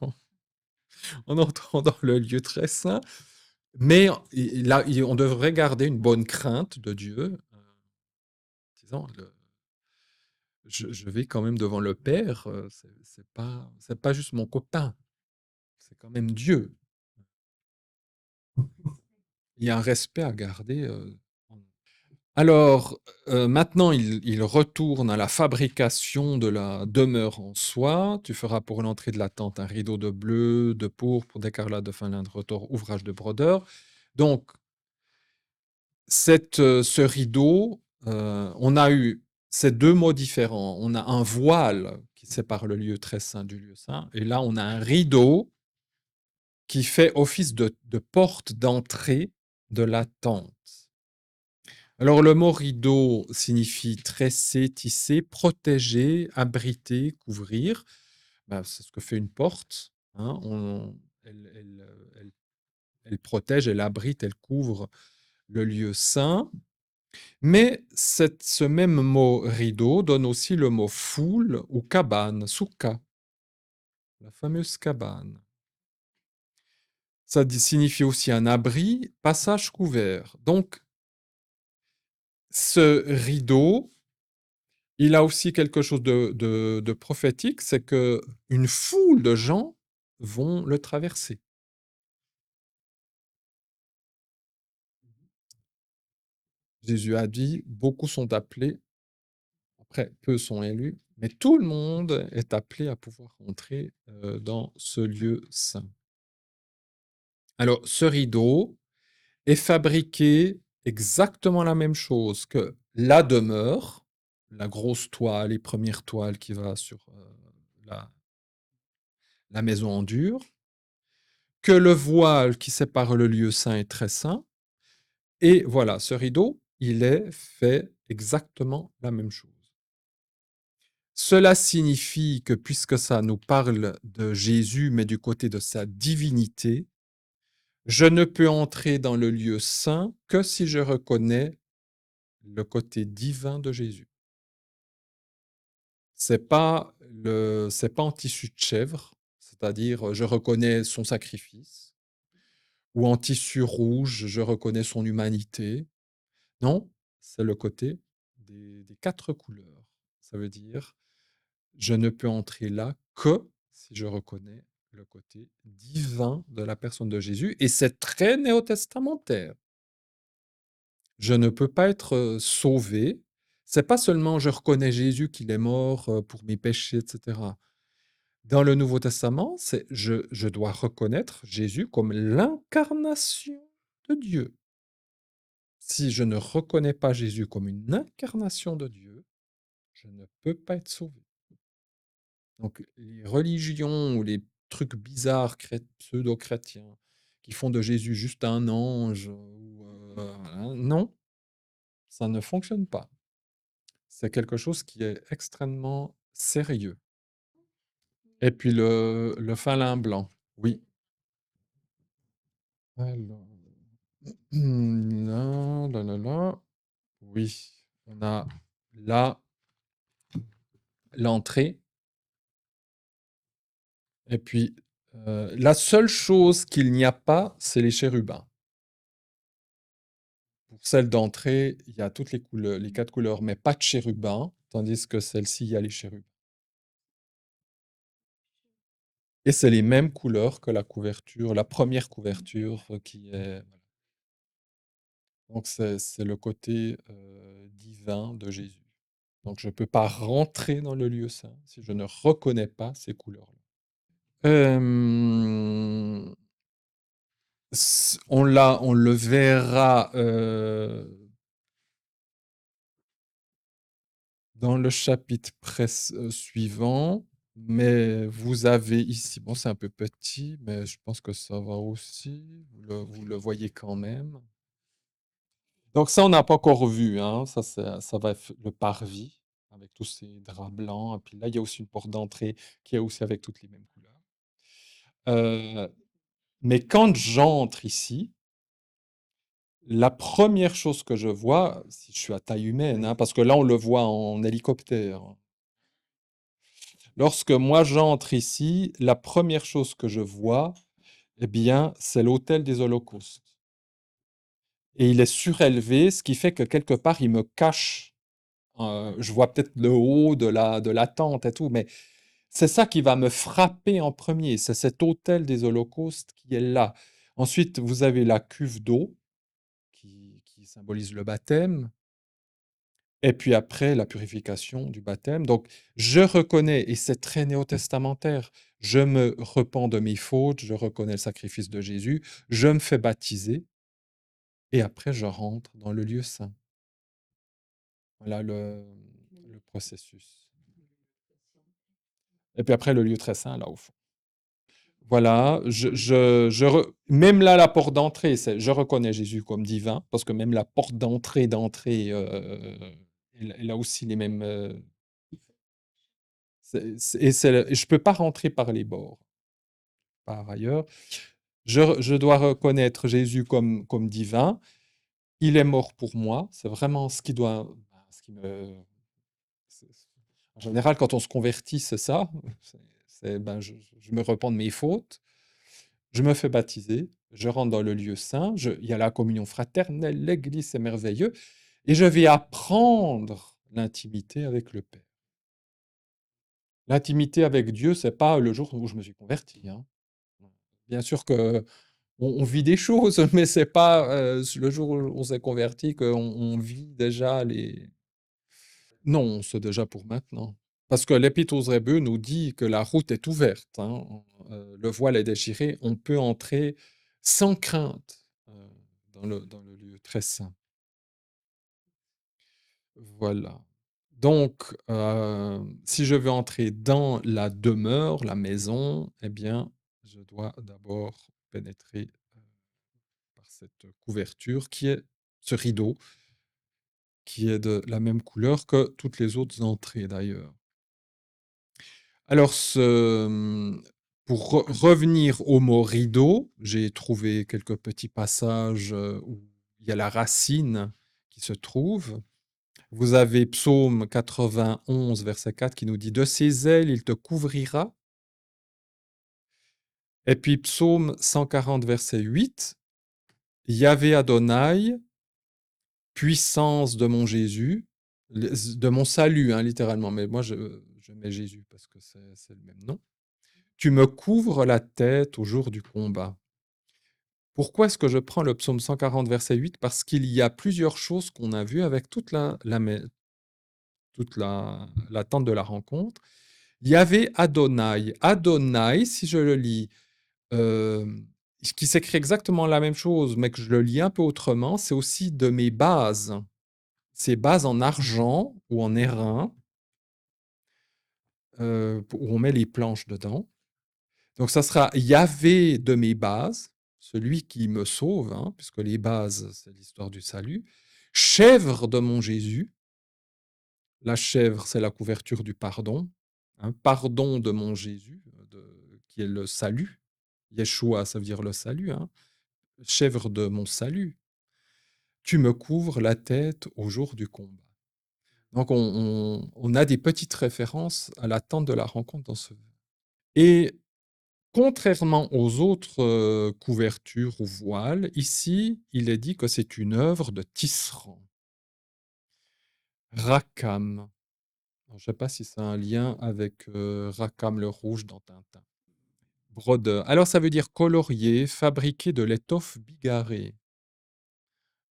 en entrant dans le lieu très saint. Mais là, on devrait garder une bonne crainte de Dieu, disant, je vais quand même devant le Père, c'est pas juste mon copain, c'est quand même Dieu. Il y a un respect à garder. Alors, maintenant, il retourne à la fabrication de la demeure en soi. Tu feras pour l'entrée de la tente un rideau de bleu, de pourpre, d'écarlate, de fin lin, de retors, ouvrage de brodeur. Donc, ce rideau, on a eu ces deux mots différents. On a un voile qui sépare le lieu très saint du lieu saint, et là, on a un rideau qui fait office de porte d'entrée de la tente. Alors, le mot rideau signifie tresser, tisser, protéger, abriter, couvrir. Ben, c'est ce que fait une porte, hein. Elle protège, elle abrite, elle couvre le lieu saint. Mais ce même mot rideau donne aussi le mot foule ou cabane, soukha, la fameuse cabane. Ça signifie aussi un abri, passage couvert. Donc, ce rideau, il a aussi quelque chose de prophétique, c'est que une foule de gens vont le traverser. Jésus a dit, beaucoup sont appelés, après peu sont élus, mais tout le monde est appelé à pouvoir entrer dans ce lieu saint. Alors, ce rideau est fabriqué exactement la même chose que la demeure, la grosse toile, les premières toiles qui va sur la, la maison en dur, que le voile qui sépare le lieu saint et très saint. Et voilà, ce rideau, il est fait exactement la même chose. Cela signifie que puisque ça nous parle de Jésus, mais du côté de sa divinité, je ne peux entrer dans le lieu saint que si je reconnais le côté divin de Jésus. C'est pas en tissu de chèvre, c'est-à-dire je reconnais son sacrifice, ou en tissu rouge, je reconnais son humanité. Non, c'est le côté des quatre couleurs. Ça veut dire, je ne peux entrer là que si je reconnais le côté divin de la personne de Jésus, et c'est très néo-testamentaire. Je ne peux pas être sauvé. C'est pas seulement je reconnais Jésus qu'il est mort pour mes péchés, etc. Dans le Nouveau Testament, c'est je dois reconnaître Jésus comme l'incarnation de Dieu. Si je ne reconnais pas Jésus comme une incarnation de Dieu, je ne peux pas être sauvé. Donc les religions ou les trucs bizarres pseudo-chrétiens qui font de Jésus juste un ange, voilà, non, ça ne fonctionne pas. C'est quelque chose qui est extrêmement sérieux. Et puis le fin lin blanc, oui. Alors, là, là, là, là. Oui, on a là l'entrée. Et puis, la seule chose qu'il n'y a pas, c'est les chérubins. Pour celle d'entrée, il y a toutes les couleurs, les 4 couleurs, mais pas de chérubins, tandis que celle-ci, il y a les chérubins. Et c'est les mêmes couleurs que la couverture, la première couverture qui est. Voilà. Donc, c'est le côté divin de Jésus. Donc, je ne peux pas rentrer dans le lieu saint si je ne reconnais pas ces couleurs-là. On le verra dans le chapitre suivant, mais vous avez ici, bon, c'est un peu petit, mais je pense que ça va aussi. Vous le voyez quand même. Donc ça, on n'a pas encore vu, hein. Ça va être le parvis avec tous ces draps blancs. Et puis là, il y a aussi une porte d'entrée qui est aussi avec toutes les mêmes couleurs. Mais quand j'entre ici, la première chose que je vois, si je suis à taille humaine, hein, parce que là, on le voit en hélicoptère. Lorsque moi j'entre ici, la première chose que je vois, eh bien, c'est l'autel des holocaustes. Et il est surélevé, ce qui fait que quelque part, il me cache Je vois peut-être le haut de la tente et tout, mais c'est ça qui va me frapper en premier. C'est cet autel des holocaustes qui est là. Ensuite, vous avez la cuve d'eau qui symbolise le baptême. Et puis après, la purification du baptême. Donc, je reconnais, et c'est très néo-testamentaire, je me repens de mes fautes, je reconnais le sacrifice de Jésus, je me fais baptiser, et après, je rentre dans le lieu saint. Voilà le processus. Et puis après, le lieu très saint, là, au fond. Voilà, même là, la porte d'entrée, je reconnais Jésus comme divin, parce que même la porte d'entrée, elle a aussi les mêmes. Et je ne peux pas rentrer par les bords, par ailleurs. Je dois reconnaître Jésus comme divin. Il est mort pour moi. C'est vraiment ce qui doit. Ce qui me, c'est- En général, quand on se convertit, c'est ça. Je me repens de mes fautes. Je me fais baptiser. Je rentre dans le lieu saint. Il y a la communion fraternelle. L'Église, c'est merveilleux. Et je vais apprendre l'intimité avec le Père. L'intimité avec Dieu, c'est pas le jour où je me suis converti, hein. Bien sûr que on vit des choses, mais c'est pas le jour où on s'est converti qu'on vit déjà les. Non, c'est déjà pour maintenant. Parce que l'Épître aux Hébreux nous dit que la route est ouverte, hein. Le voile est déchiré, on peut entrer sans crainte dans le lieu très saint. Voilà. Donc, si je veux entrer dans la demeure, la maison, eh bien, je dois d'abord pénétrer par cette couverture qui est ce rideau, qui est de la même couleur que toutes les autres entrées d'ailleurs. Alors, pour revenir au mot rideau, j'ai trouvé quelques petits passages où il y a la racine qui se trouve. Vous avez Psaume 91, verset 4, qui nous dit: «De ses ailes, il te couvrira». Et puis Psaume 140, verset 8, Yahvé Adonai, puissance de mon Jésus, de mon salut, hein, littéralement, mais moi je mets Jésus parce que c'est le même nom. Tu me couvres la tête au jour du combat. Pourquoi est-ce que je prends le psaume 140, verset 8? Parce qu'il y a plusieurs choses qu'on a vues avec la tente de la rencontre. Il y avait Adonai. Adonai, si je le lis, euh, qui s'écrit exactement la même chose, mais que je le lis un peu autrement, c'est aussi de mes bases. Ces bases en argent ou en airain, où on met les planches dedans. Donc ça sera Yahvé de mes bases, celui qui me sauve, hein, puisque les bases, c'est l'histoire du salut. Chèvre de mon Jésus. La chèvre, c'est la couverture du pardon. Hein, pardon de mon Jésus, qui est le salut. Yeshua, ça veut dire le salut. Hein. Chèvre de mon salut. Tu me couvres la tête au jour du combat. Donc on a des petites références à la tente de la rencontre dans ce. Et contrairement aux autres couvertures ou voiles, ici, il est dit que c'est une œuvre de tisserand. Rackham. Je ne sais pas si c'est un lien avec Rackham le rouge dans Tintin. Brodeur. Alors ça veut dire colorier, fabriqué de l'étoffe bigarrée.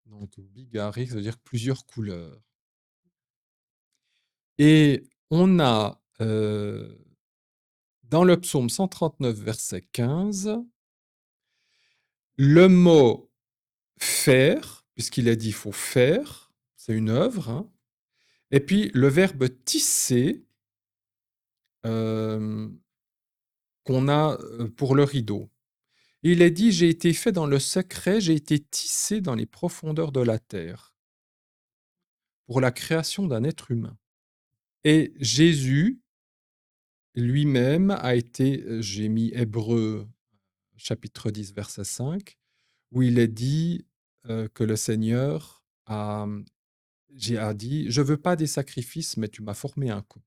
Donc bigarré, ça veut dire plusieurs couleurs. Et on a dans le psaume 139, verset 15, le mot faire, puisqu'il a dit il faut faire, c'est une œuvre, hein. Et puis le verbe tisser qu'on a pour le rideau. Il est dit: j'ai été fait dans le secret, j'ai été tissé dans les profondeurs de la terre pour la création d'un être humain. Et Jésus lui-même a été, j'ai mis Hébreux chapitre 10, verset 5, où il est dit que le Seigneur a dit: je veux pas des sacrifices, mais tu m'as formé un corps.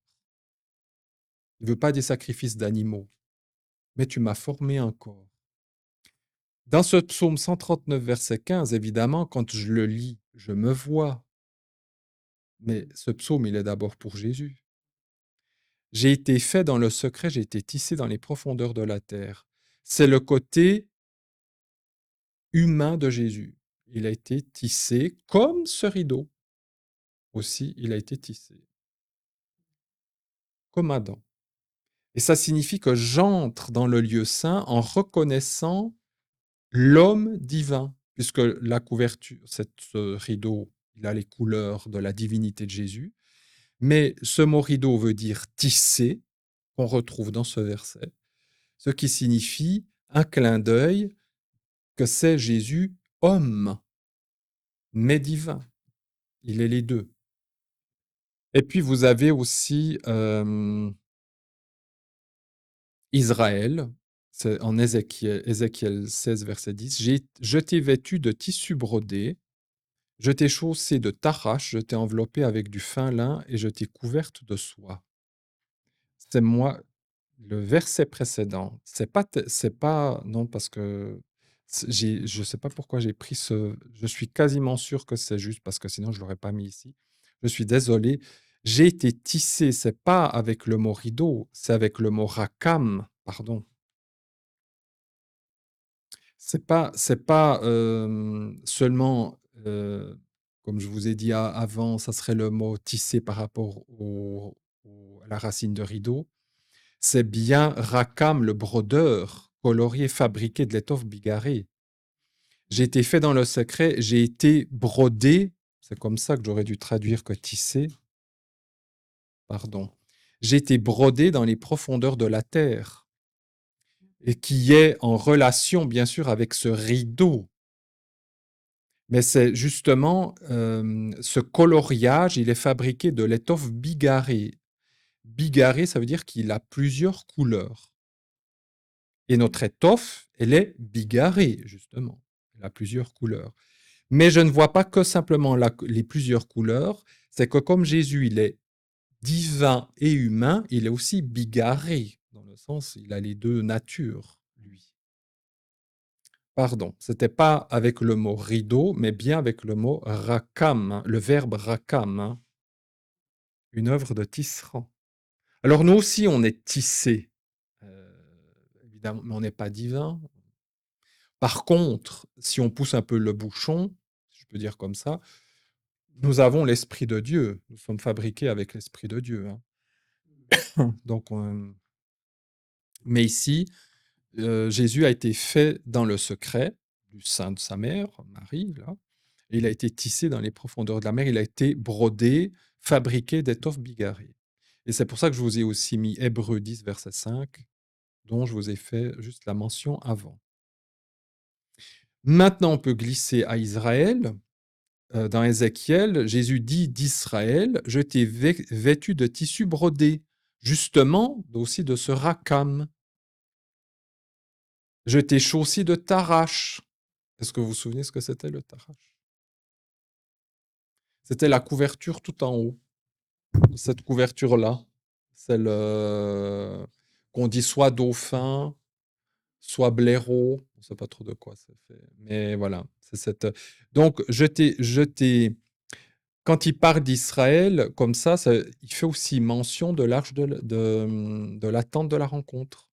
Il veut pas des sacrifices d'animaux, mais tu m'as formé un corps. Dans ce psaume 139, verset 15, évidemment, quand je le lis, je me vois. Mais ce psaume, il est d'abord pour Jésus. J'ai été fait dans le secret, j'ai été tissé dans les profondeurs de la terre. C'est le côté humain de Jésus. Il a été tissé comme ce rideau aussi, il a été tissé, comme Adam. Et ça signifie que j'entre dans le lieu saint en reconnaissant l'homme divin, puisque la couverture, ce rideau, il a les couleurs de la divinité de Jésus, mais ce mot rideau veut dire tissé, qu'on retrouve dans ce verset, ce qui signifie un clin d'œil que c'est Jésus homme, mais divin. Il est les deux. Et puis vous avez aussi Israël, c'est en Ézéchiel 16, verset 10. Je t'ai vêtu de tissu brodé, je t'ai chaussé de tarache, je t'ai enveloppé avec du fin lin et je t'ai couverte de soie. C'est moi, le verset précédent. C'est pas, non, parce que je sais pas pourquoi j'ai pris ce, je suis quasiment sûr que c'est juste parce que sinon je l'aurais pas mis ici. Je suis désolé. J'ai été tissé, c'est pas avec le mot rideau, c'est avec le mot rakam, pardon. C'est pas, seulement, comme je vous ai dit avant, ça serait le mot «tisser» par rapport à la racine de rideau. C'est bien Rakam, le brodeur, colorier, fabriqué de l'étoffe bigarrée. J'ai été fait dans le secret, j'ai été brodé, c'est comme ça que j'aurais dû traduire que tisser, pardon. J'ai été brodé dans les profondeurs de la terre et qui est en relation, bien sûr, avec ce rideau. Mais c'est justement, ce coloriage, il est fabriqué de l'étoffe bigarrée. Bigarrée, ça veut dire qu'il a plusieurs couleurs. Et notre étoffe, elle est bigarrée, justement. Elle a plusieurs couleurs. Mais je ne vois pas que simplement les plusieurs couleurs, c'est que comme Jésus, il est divin et humain, il est aussi bigarré, dans le sens, il a les deux natures, lui. Pardon, c'était pas avec le mot rideau, mais bien avec le mot rakam, hein, le verbe rakam, hein, une œuvre de tisserand. Alors nous aussi, on est tissé, évidemment, mais on n'est pas divin. Par contre, si on pousse un peu le bouchon, si je peux dire comme ça, nous avons l'Esprit de Dieu. Nous sommes fabriqués avec l'Esprit de Dieu, hein. Donc, mais ici, Jésus a été fait dans le secret du sein de sa mère, Marie, là, et il a été tissé dans les profondeurs de la mer. Il a été brodé, fabriqué d'étoffes bigarrées. Et c'est pour ça que je vous ai aussi mis Hébreux 10, verset 5, dont je vous ai fait juste la mention avant. Maintenant, on peut glisser à Israël. Dans Ézéchiel, Jésus dit d'Israël, je t'ai vêtu de tissu brodé, justement aussi de ce rakam. Je t'ai chaussé de tarache. Est-ce que vous vous souvenez ce que c'était le tarache? C'était la couverture tout en haut. Cette couverture-là, celle qu'on dit soit dauphin, soit blaireau. On ne sait pas trop de quoi ça fait. Mais voilà, c'est cette. Donc, quand il parle d'Israël, comme ça, il fait aussi mention de l'arche de la tente de la rencontre.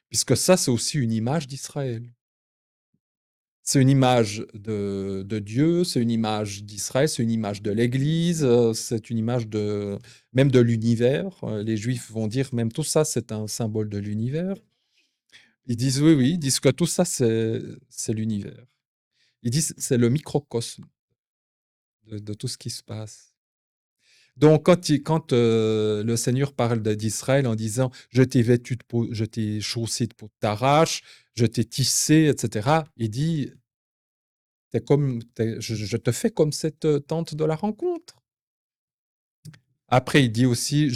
Puisque ça, c'est aussi une image d'Israël. C'est une image de Dieu, c'est une image d'Israël, c'est une image de l'Église, c'est une image même de l'univers. Les Juifs vont dire même tout ça, c'est un symbole de l'univers. Ils disent oui, oui, ils disent que tout ça, c'est l'univers. Ils disent c'est le microcosme de tout ce qui se passe. Donc, quand le Seigneur parle d'Israël en disant je t'ai vêtu de peau, je t'ai chaussé de peau de tarache, je t'ai tissé, etc., il dit je te fais comme cette tente de la rencontre. Après, il dit aussi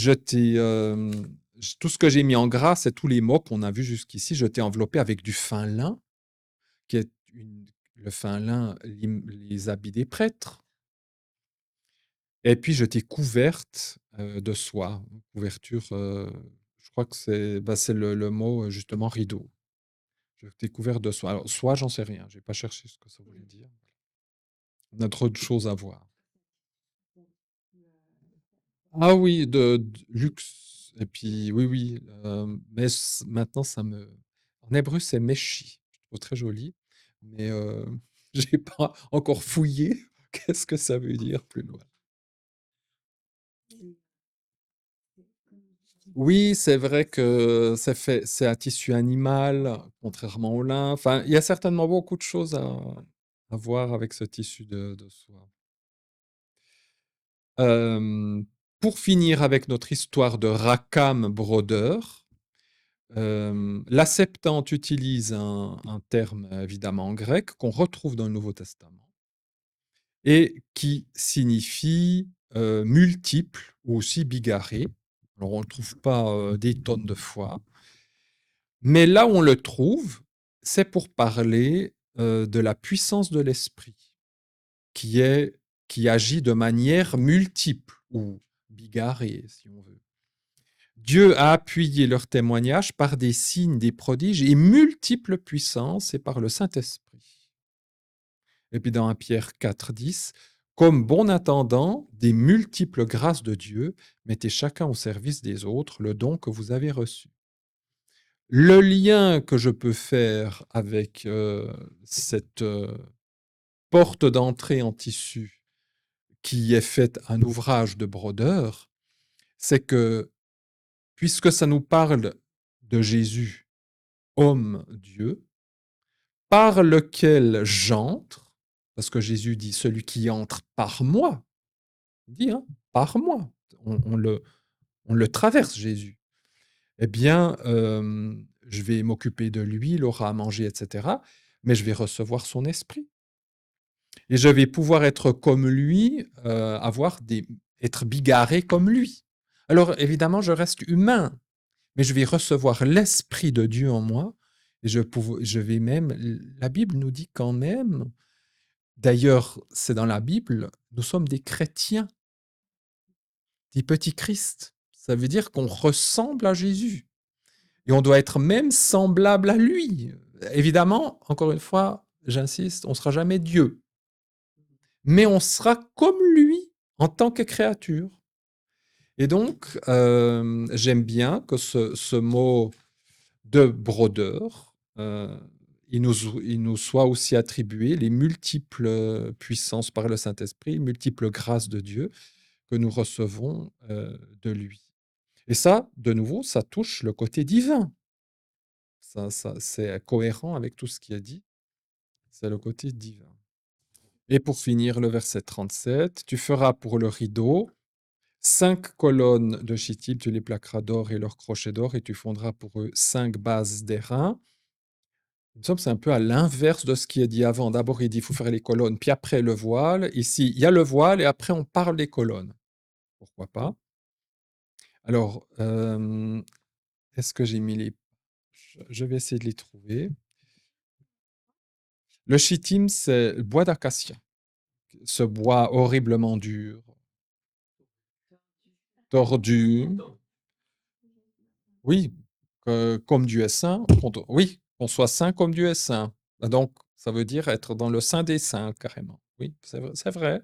tout ce que j'ai mis en gras, c'est tous les mots qu'on a vus jusqu'ici. Je t'ai enveloppé avec du fin lin, qui est le fin lin, les habits des prêtres. Et puis, je t'ai couverte de soie. Couverture, je crois que c'est le mot, justement, rideau. Je t'ai couvert de soie. Alors, soie, j'en sais rien. Je n'ai pas cherché ce que ça voulait dire. On a trop de choses à voir. Ah oui, de luxe et puis oui, oui, mais maintenant ça me en hébreu, c'est «méchi», je trouve très joli, mais j'ai pas encore fouillé qu'est-ce que ça veut dire plus loin. Oui, c'est vrai que c'est un tissu animal, contrairement au lin. Enfin, il y a certainement beaucoup de choses à voir avec ce tissu de soie. Hem, pour finir avec notre histoire de Rackham brodeur, la Septante utilise un terme évidemment grec qu'on retrouve dans le Nouveau Testament et qui signifie, multiple ou aussi bigarré. Alors on ne le trouve pas, des tonnes de fois, mais là où on le trouve, c'est pour parler, de la puissance de l'esprit qui est qui agit de manière multiple ou bigarrée si on veut. Dieu a appuyé leur témoignage par des signes, des prodiges et multiples puissances et par le Saint-Esprit. Et puis dans 1 Pierre 4,10, comme bon intendant des multiples grâces de Dieu, mettez chacun au service des autres le don que vous avez reçu. Le lien que je peux faire avec cette porte d'entrée en tissu qui est faite un ouvrage de brodeur, c'est que puisque ça nous parle de Jésus, homme Dieu, par lequel j'entre, parce que Jésus dit celui qui entre par moi, il dit hein, par moi, on le traverse Jésus. Eh bien, je vais m'occuper de lui, il aura à manger, etc. Mais je vais recevoir son esprit. Et je vais pouvoir être comme lui, être bigarré comme lui. Alors, évidemment, je reste humain, mais je vais recevoir l'esprit de Dieu en moi. Et je vais même, la Bible nous dit quand même, d'ailleurs, c'est dans la Bible, nous sommes des chrétiens, des petits Christ. Ça veut dire qu'on ressemble à Jésus. Et on doit être même semblable à lui. Évidemment, encore une fois, j'insiste, on ne sera jamais Dieu. Mais on sera comme lui en tant que créature. Et donc, j'aime bien que ce mot de brodeur, il nous soit aussi attribué les multiples puissances par le Saint-Esprit, multiples grâces de Dieu que nous recevons de lui. Et ça, de nouveau, ça touche le côté divin. Ça, c'est cohérent avec tout ce qui est dit. C'est le côté divin. Et pour finir, le verset 37, tu feras pour le rideau 5 colonnes de chitime, tu les plaqueras d'or et leurs crochets d'or, et tu fondras pour eux 5 bases d'airain. Il me semble que c'est un peu à l'inverse de ce qui est dit avant. D'abord, il dit il faut faire les colonnes, puis après le voile. Ici, il y a le voile et après, on parle des colonnes. Pourquoi pas? Alors, est-ce que j'ai mis les... Je vais essayer de les trouver. Le chitime, c'est le bois d'acacia. Ce bois horriblement dur, tordu. Oui, comme Dieu est saint, oui, qu'on soit saint comme Dieu est saint. Donc, ça veut dire être dans le sein des saints, carrément. Oui, c'est vrai, c'est vrai.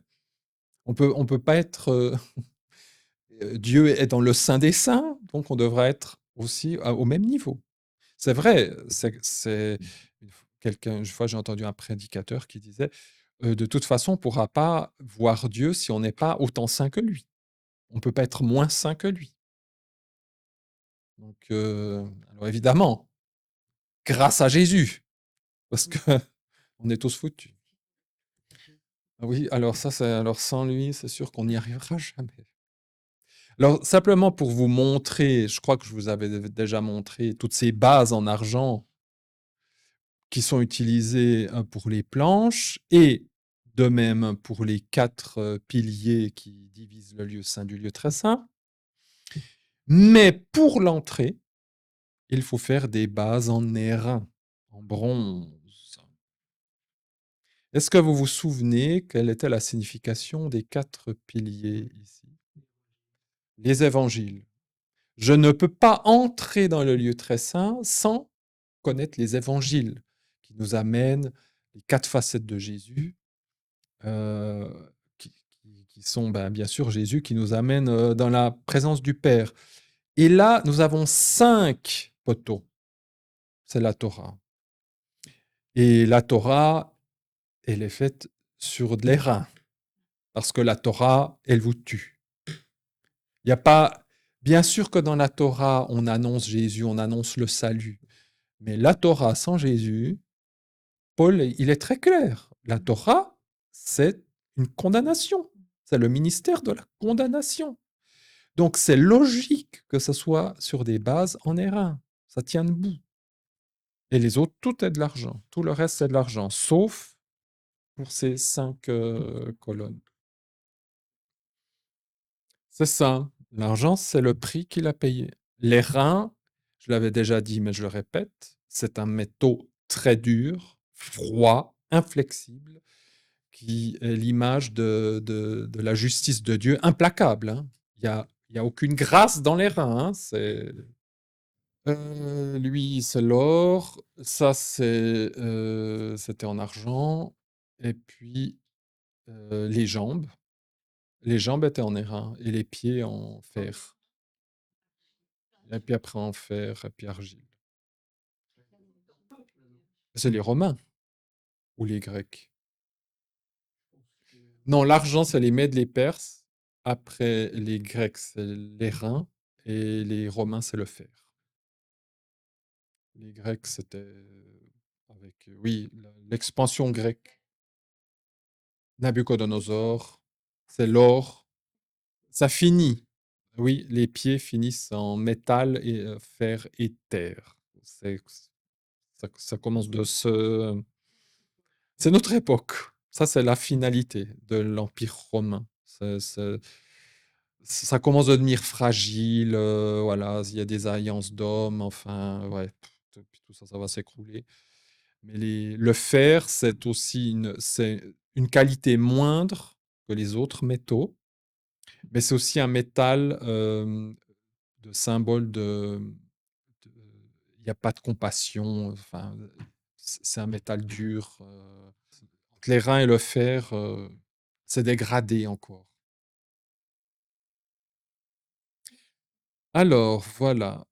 On peut pas être. Dieu est dans le sein des saints, donc on devrait être aussi au même niveau. C'est vrai, une fois j'ai entendu un prédicateur qui disait de toute façon, on ne pourra pas voir Dieu si on n'est pas autant saint que lui. On ne peut pas être moins saint que lui. Donc, alors évidemment, grâce à Jésus, parce que on est tous foutus. Ah oui, alors ça, alors sans lui, c'est sûr qu'on n'y arrivera jamais. Alors simplement pour vous montrer, je crois que je vous avais déjà montré toutes ces bases en argent qui sont utilisées pour les planches et de même pour les 4 piliers qui divisent le lieu saint du lieu très saint. Mais pour l'entrée, il faut faire des bases en airain, en bronze. Est-ce que vous vous souvenez quelle était la signification des 4 piliers ici? Les évangiles. Je ne peux pas entrer dans le lieu très saint sans connaître les évangiles qui nous amènent les 4 facettes de Jésus, qui sont bien sûr Jésus qui nous amène dans la présence du Père. Et là, nous avons 5 poteaux. C'est la Torah. Et la Torah, elle est faite sur de l'airain. Parce que la Torah, elle vous tue. Il n'y a pas. Bien sûr que dans la Torah, on annonce Jésus, on annonce le salut. Mais la Torah sans Jésus, Paul, il est très clair. La Torah, c'est une condamnation. C'est le ministère de la condamnation. Donc c'est logique que ce soit sur des bases en airain. Ça tient debout. Et les autres, tout est de l'argent. Tout le reste, c'est de l'argent, sauf pour ces 5 colonnes. C'est ça. L'argent, c'est le prix qu'il a payé. L'airain, je l'avais déjà dit, mais je le répète, c'est un métaux très dur, froid, inflexible, qui est l'image de la justice de Dieu, implacable. Hein. Il y a aucune grâce dans l'airain. Hein. Lui, c'est l'or. Ça, c'était en argent. Et puis, les jambes. Les jambes étaient en airain et les pieds en fer. Et puis après en fer et puis argile. C'est les Romains ou les Grecs? Non, l'argent, c'est les Mèdes, les Perses. Après, les Grecs, c'est l'airain. Et les Romains, c'est le fer. Les Grecs, c'était avec, oui, l'expansion grecque. Nabucodonosor, c'est l'or. Ça finit. Oui, les pieds finissent en métal, et fer et terre. Ça commence de ce. C'est notre époque. Ça, c'est la finalité de l'Empire romain. Ça commence à devenir fragile. Voilà, il y a des alliances d'hommes. Enfin, ouais, puis tout ça, ça va s'écrouler. Mais le fer, c'est une qualité moindre que les autres métaux. Mais c'est aussi un métal de symbole il n'y a pas de compassion. Enfin, c'est un métal dur. Entre les reins et le fer, c'est dégradé encore. Alors, voilà.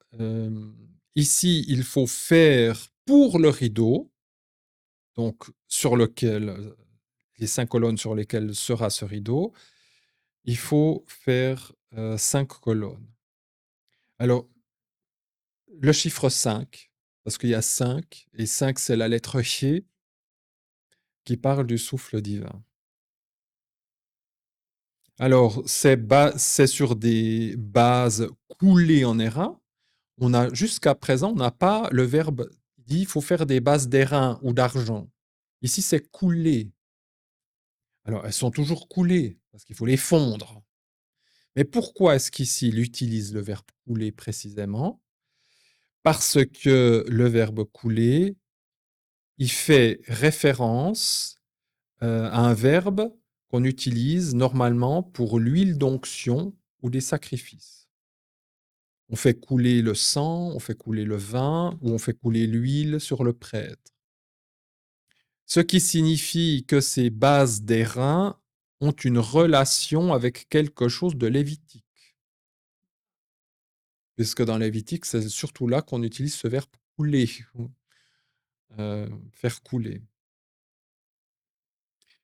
Ici, il faut faire pour le rideau, donc sur lequel, les 5 colonnes sur lesquelles sera ce rideau, il faut faire 5 colonnes. Alors, le chiffre 5, parce qu'il y a 5, et 5, c'est la lettre Ch qui parle du souffle divin. Alors, c'est sur des bases coulées en airain. Jusqu'à présent, on n'a pas le verbe dit il faut faire des bases d'airain ou d'argent. Ici, c'est couler. Alors, elles sont toujours coulées, parce qu'il faut les fondre. Mais pourquoi est-ce qu'ici, il utilise le verbe couler précisément? Parce que le verbe couler, il fait référence à un verbe qu'on utilise normalement pour l'huile d'onction ou des sacrifices. On fait couler le sang, on fait couler le vin ou on fait couler l'huile sur le prêtre. Ce qui signifie que ces bases d'airain ont une relation avec quelque chose de lévitique. Puisque dans Lévitique, c'est surtout là qu'on utilise ce verbe couler, faire couler.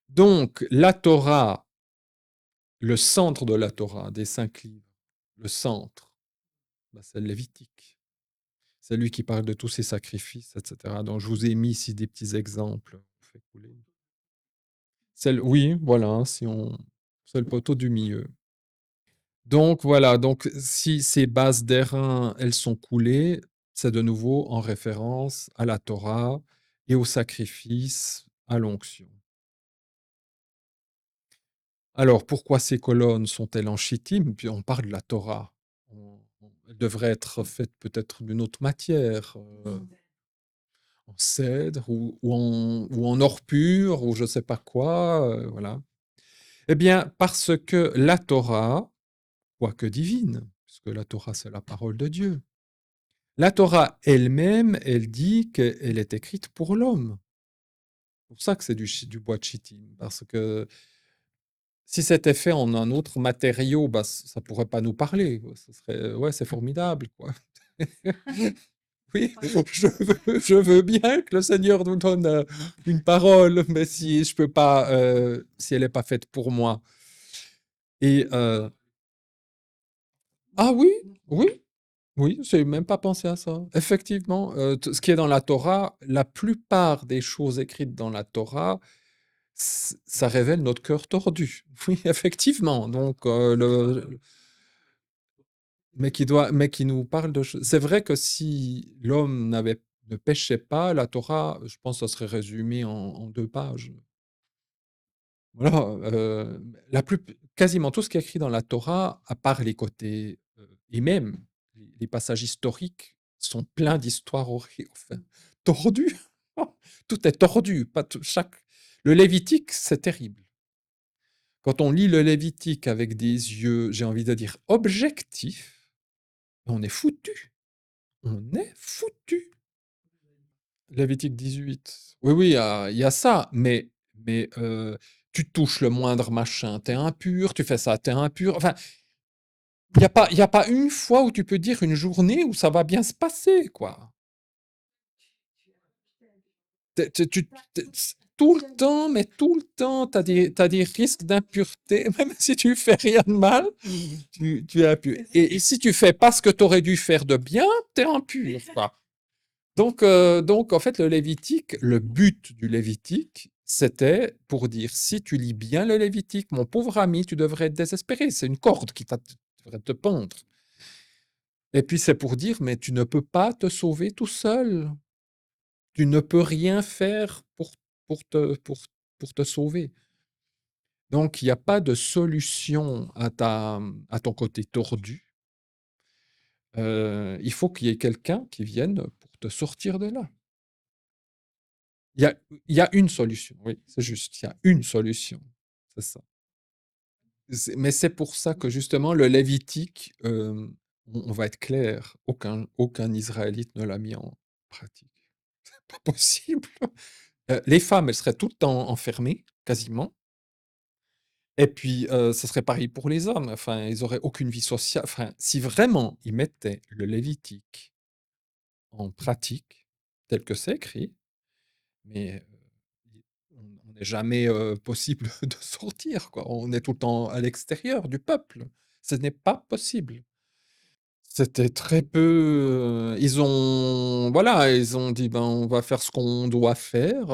Donc, la Torah, le centre de la Torah, des 5 livres, le centre, c'est le Lévitique. C'est lui qui parle de tous ses sacrifices, etc. Donc, je vous ai mis ici des petits exemples. Fait couler. Oui, voilà, c'est le poteau du milieu. Donc, voilà, donc si ces bases d'airain, elles sont coulées, c'est de nouveau en référence à la Torah et au sacrifice, à l'onction. Alors, pourquoi ces colonnes sont-elles en chittim? Puis on parle de la Torah. Elle devrait être faite peut-être d'une autre matière, en cèdre ou en or pur ou je ne sais pas quoi, voilà. Eh bien, parce que la Torah, quoique divine, puisque la Torah, c'est la parole de Dieu, la Torah elle-même, elle dit qu'elle est écrite pour l'homme. C'est pour ça que c'est du bois de chittim, parce que Si c'était fait en un autre matériau, bah, ça pourrait pas nous parler, quoi. Ce serait ouais, c'est formidable, quoi. Oui, je veux bien que le Seigneur nous donne, une parole, mais si je peux pas, si elle est pas faite pour moi et ah oui, oui, oui, j'ai même pas pensé à ça. Effectivement, t ce qui est dans la Torah, la plupart des choses écrites dans la Torah, ça révèle notre cœur tordu. Oui, effectivement, donc le mais qui nous parle de choses. C'est vrai que si l'homme ne péchait pas, la Torah, je pense, ça serait résumé en 2 pages. Voilà, quasiment tout ce qui est écrit dans la Torah, à part les côtés, et même les passages historiques sont pleins d'histoires enfin, tordues. Tout est tordu, pas tout chaque le Lévitique, c'est terrible. Quand on lit le Lévitique avec des yeux, j'ai envie de dire objectifs, on est foutu. On est foutu. Lévitique 18. Oui, oui, il y a ça, mais tu touches le moindre machin, t'es impur, tu fais ça, t'es impur. Enfin, il y a pas une fois où tu peux dire une journée où ça va bien se passer, quoi. Tout le temps, mais tout le temps, t'as des risques d'impureté, même si tu fais rien de mal, tu es impur. Et si tu fais pas ce que tu aurais dû faire de bien, t'es impur, quoi. Donc, en fait, le Lévitique, le but du Lévitique, c'était pour dire, si tu lis bien le Lévitique, mon pauvre ami, tu devrais être désespéré. C'est une corde qui devrait te pendre. Et puis c'est pour dire, mais tu ne peux pas te sauver tout seul. Tu ne peux rien faire pour te sauver. Donc, il n'y a pas de solution à ton côté tordu. Il faut qu'il y ait quelqu'un qui vienne pour te sortir de là. Il y a il y a une solution, oui, c'est juste, il y a une solution, c'est ça. Mais c'est pour ça que justement le Lévitique, on va être clair, aucun Israélite ne l'a mis en pratique. C'est pas possible. Les femmes, elles seraient tout le temps enfermées, quasiment, et puis, ce serait pareil pour les hommes, enfin, ils auraient aucune vie sociale. Enfin, si vraiment ils mettaient le Lévitique en pratique, tel que c'est écrit, mais on n'est jamais, possible de sortir, quoi. On est tout le temps à l'extérieur du peuple. Ce n'est pas possible. C'était très peu, ils ont voilà, ils ont dit: «Ben, on va faire ce qu'on doit faire»,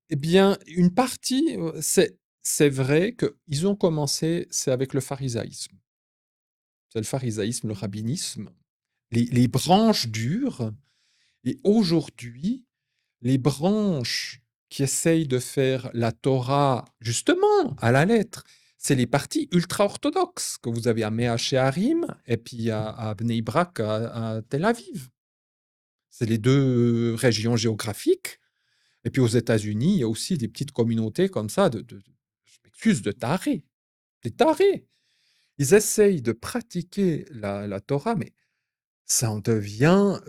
eh bien, une partie, c'est vrai qu'ils ont commencé, c'est avec le pharisaïsme. C'est le pharisaïsme, le rabbinisme, les branches dures et aujourd'hui les branches qui essayent de faire la Torah, justement, à la lettre, c'est les partis ultra-orthodoxes que vous avez à Mea Shearim et puis à Bnei Brak, à Tel Aviv. C'est les 2 régions géographiques et puis aux États-Unis, il y a aussi des petites communautés comme ça je m'excuse, de tarés, des tarés. Ils essayent de pratiquer la Torah, mais ça en devient,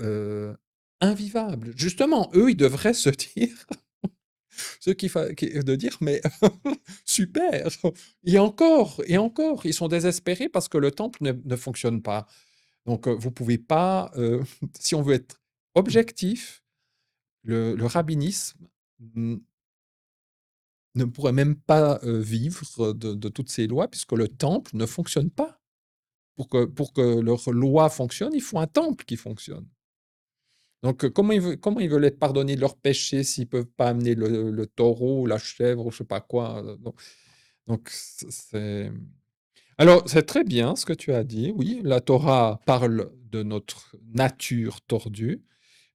invivable. Justement, eux, ils devraient se dire Ce qu'il fa qui de dire: «Mais super! Et encore, ils sont désespérés parce que le temple ne fonctionne pas». Donc, vous pouvez pas, si on veut être objectif, le rabbinisme n ne pourrait même pas, vivre de toutes ces lois puisque le temple ne fonctionne pas. Pour que leurs lois fonctionnent, il faut un temple qui fonctionne. Donc, comment ils veulent être pardonnés de leurs péchés s'ils peuvent pas amener le taureau ou la chèvre ou je sais pas quoi, donc c'est alors c'est très bien ce que tu as dit, oui, la Torah parle de notre nature tordue.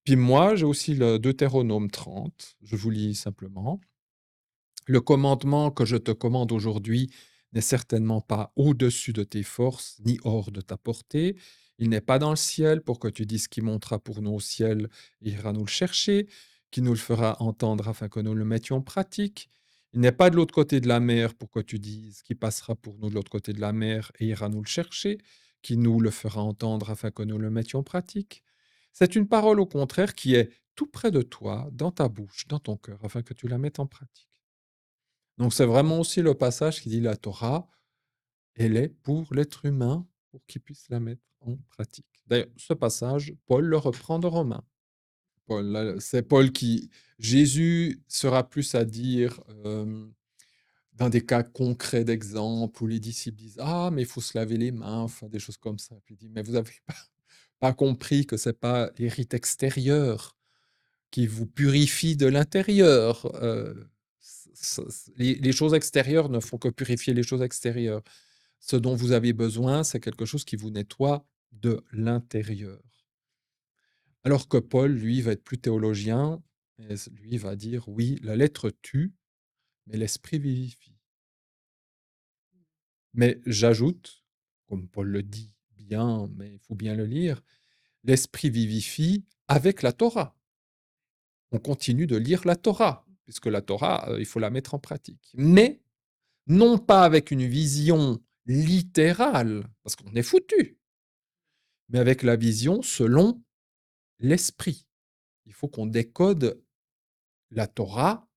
Puis moi, j'ai aussi le Deutéronome 30, je vous lis simplement. Le commandement que je te commande aujourd'hui n'est certainement pas au-dessus de tes forces, ni hors de ta portée. Il n'est pas dans le ciel pour que tu dises qui montera pour nous au ciel et ira nous le chercher, qui nous le fera entendre afin que nous le mettions en pratique. Il n'est pas de l'autre côté de la mer pour que tu dises qui passera pour nous de l'autre côté de la mer et ira nous le chercher, qui nous le fera entendre afin que nous le mettions en pratique. C'est une parole au contraire qui est tout près de toi, dans ta bouche, dans ton cœur, afin que tu la mettes en pratique. Donc c'est vraiment aussi le passage qui dit la Torah, elle est pour l'être humain, pour qu'il puisse la mettre en pratique. D'ailleurs, ce passage, Paul le reprend de Romains. C'est Paul qui... Jésus sera plus à dire dans des cas concrets d'exemple où les disciples disent «Ah, mais il faut se laver les mains», enfin des choses comme ça. Puis il dit «Mais vous avez pas compris que c'est pas les rites extérieurs qui vous purifient de l'intérieur. Les choses extérieures ne font que purifier les choses extérieures. Ce dont vous avez besoin, c'est quelque chose qui vous nettoie de l'intérieur. Alors que Paul, lui, va être plus théologien, et lui va dire, oui, la lettre tue, mais l'esprit vivifie. Mais j'ajoute, comme Paul le dit bien, mais il faut bien le lire, l'esprit vivifie avec la Torah. On continue de lire la Torah, puisque la Torah, il faut la mettre en pratique. Mais non pas avec une vision littérale, parce qu'on est foutu, mais avec la vision selon l'esprit. Il faut qu'on décode la Torah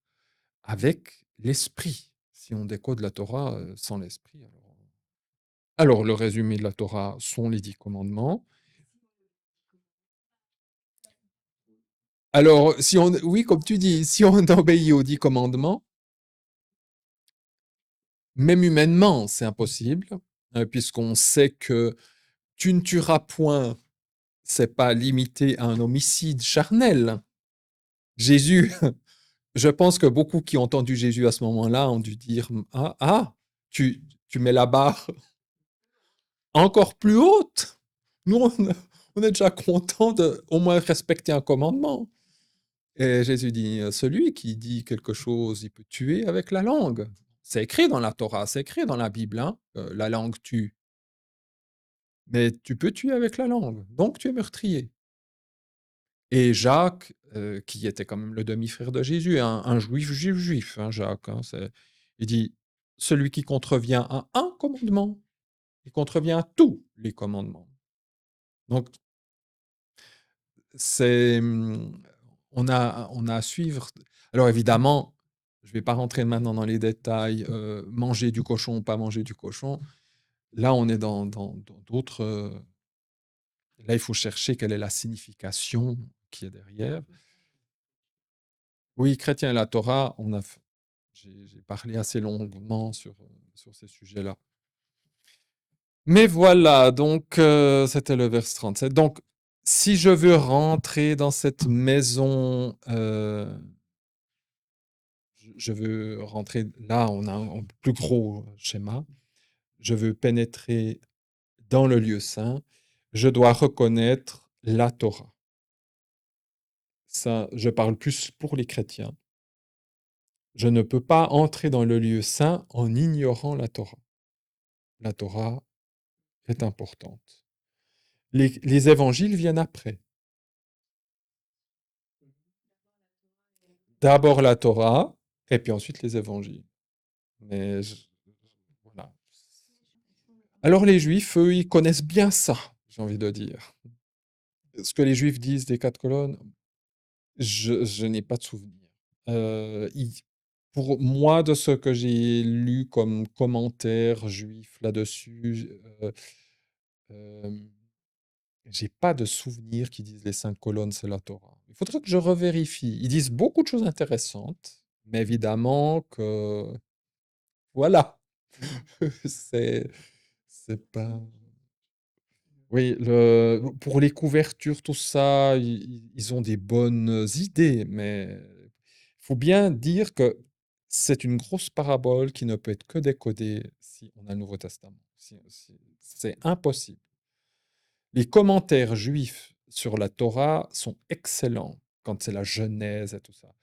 avec l'esprit. Si on décode la Torah sans l'esprit, alors le résumé de la Torah sont les 10 commandements. Alors, si on, oui, comme tu dis, si on obéit aux 10 commandements, même humainement, c'est impossible, puisqu'on sait que tu ne tueras point, c'est pas limité à un homicide charnel. Jésus, je pense que beaucoup qui ont entendu Jésus à ce moment-là ont dû dire ah, ah, tu mets la barre encore plus haute. Nous, on est déjà content de au moins respecter un commandement. Et Jésus dit celui qui dit quelque chose, il peut tuer avec la langue. C'est écrit dans la Torah, c'est écrit dans la Bible, hein, la langue tue. Mais tu peux tuer avec la langue, donc tu es meurtrier. Et Jacques, qui était quand même le demi-frère de Jésus, un juif, hein, Jacques, hein, il dit celui qui contrevient à un commandement, il contrevient à tous les commandements. Donc, c'est, on a à suivre. Alors évidemment, je ne vais pas rentrer maintenant dans les détails, manger du cochon ou pas manger du cochon. Là, on est dans d'autres. Là, il faut chercher quelle est la signification qui est derrière. Oui, chrétien et la Torah, j'ai parlé assez longuement sur ces sujets-là. Mais voilà, donc c'était le verset 37. Donc, si je veux rentrer dans cette maison, je veux rentrer, là, on a un plus gros schéma. Je veux pénétrer dans le lieu saint. Je dois reconnaître la Torah. Ça, je parle plus pour les chrétiens. Je ne peux pas entrer dans le lieu saint en ignorant la Torah. La Torah est importante. Les évangiles viennent après. D'abord la Torah, et puis ensuite les évangiles. Mais voilà. Alors les juifs, eux, ils connaissent bien ça, j'ai envie de dire. Ce que les juifs disent des 4 colonnes, je n'ai pas de souvenir. Pour moi, de ce que j'ai lu comme commentaires juifs là-dessus, j'ai pas de souvenir qu'ils disent les 5 colonnes, c'est la Torah. Il faudrait que je revérifie. Ils disent beaucoup de choses intéressantes, mais évidemment que voilà, c'est c'est pas oui, pour les couvertures, tout ça, ils ont des bonnes idées, mais il faut bien dire que c'est une grosse parabole qui ne peut être que décodée si on a le Nouveau Testament. C'est impossible. Les commentaires juifs sur la Torah sont excellents quand c'est la Genèse et tout ça.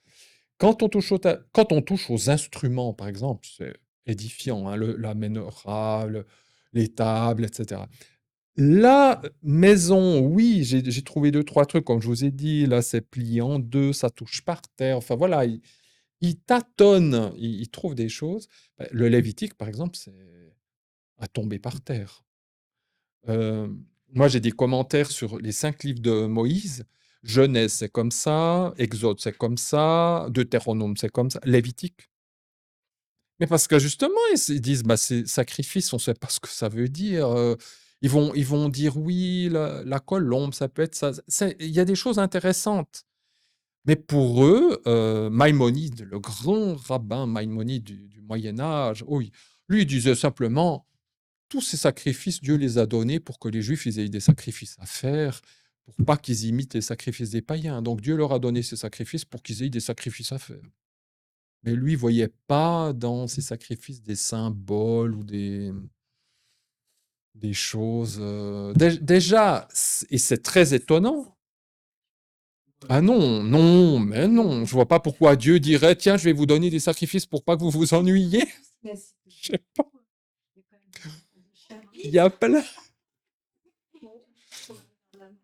Quand on touche aux instruments, par exemple, c'est édifiant, hein, la menorah, les tables, etc. La maison, oui, j'ai trouvé deux, trois trucs, comme je vous ai dit, là, c'est plié en deux, ça touche par terre. Enfin voilà, il tâtonne, il trouve des choses. Le Lévitique, par exemple, c'est à tomber par terre. Euh, Moi, j'ai des commentaires sur les 5 livres de Moïse. Genèse, c'est comme ça. Exode, c'est comme ça. Deutéronome, c'est comme ça. Lévitique, Mais parce que justement, ils disent, bah, c'est sacrifice, on ne sait pas ce que ça veut dire. Ils vont dire oui, la colombe, ça peut être ça. Il y a des choses intéressantes. Mais pour eux, Maïmonide, le grand rabbin Maïmonide du Moyen Âge, oui, lui il disait simplement, tous ces sacrifices, Dieu les a donnés pour que les Juifs ils aient des sacrifices à faire, pour pas qu'ils imitent les sacrifices des païens. Donc Dieu leur a donné ces sacrifices pour qu'ils aient des sacrifices à faire. Mais lui, il voyait pas dans ces sacrifices des symboles ou des choses. Déjà, et c'est très étonnant. Ah non, non, mais non, je vois pas pourquoi Dieu dirait, tiens, je vais vous donner des sacrifices pour pas que vous vous ennuyiez. Je sais pas. Il y a plein.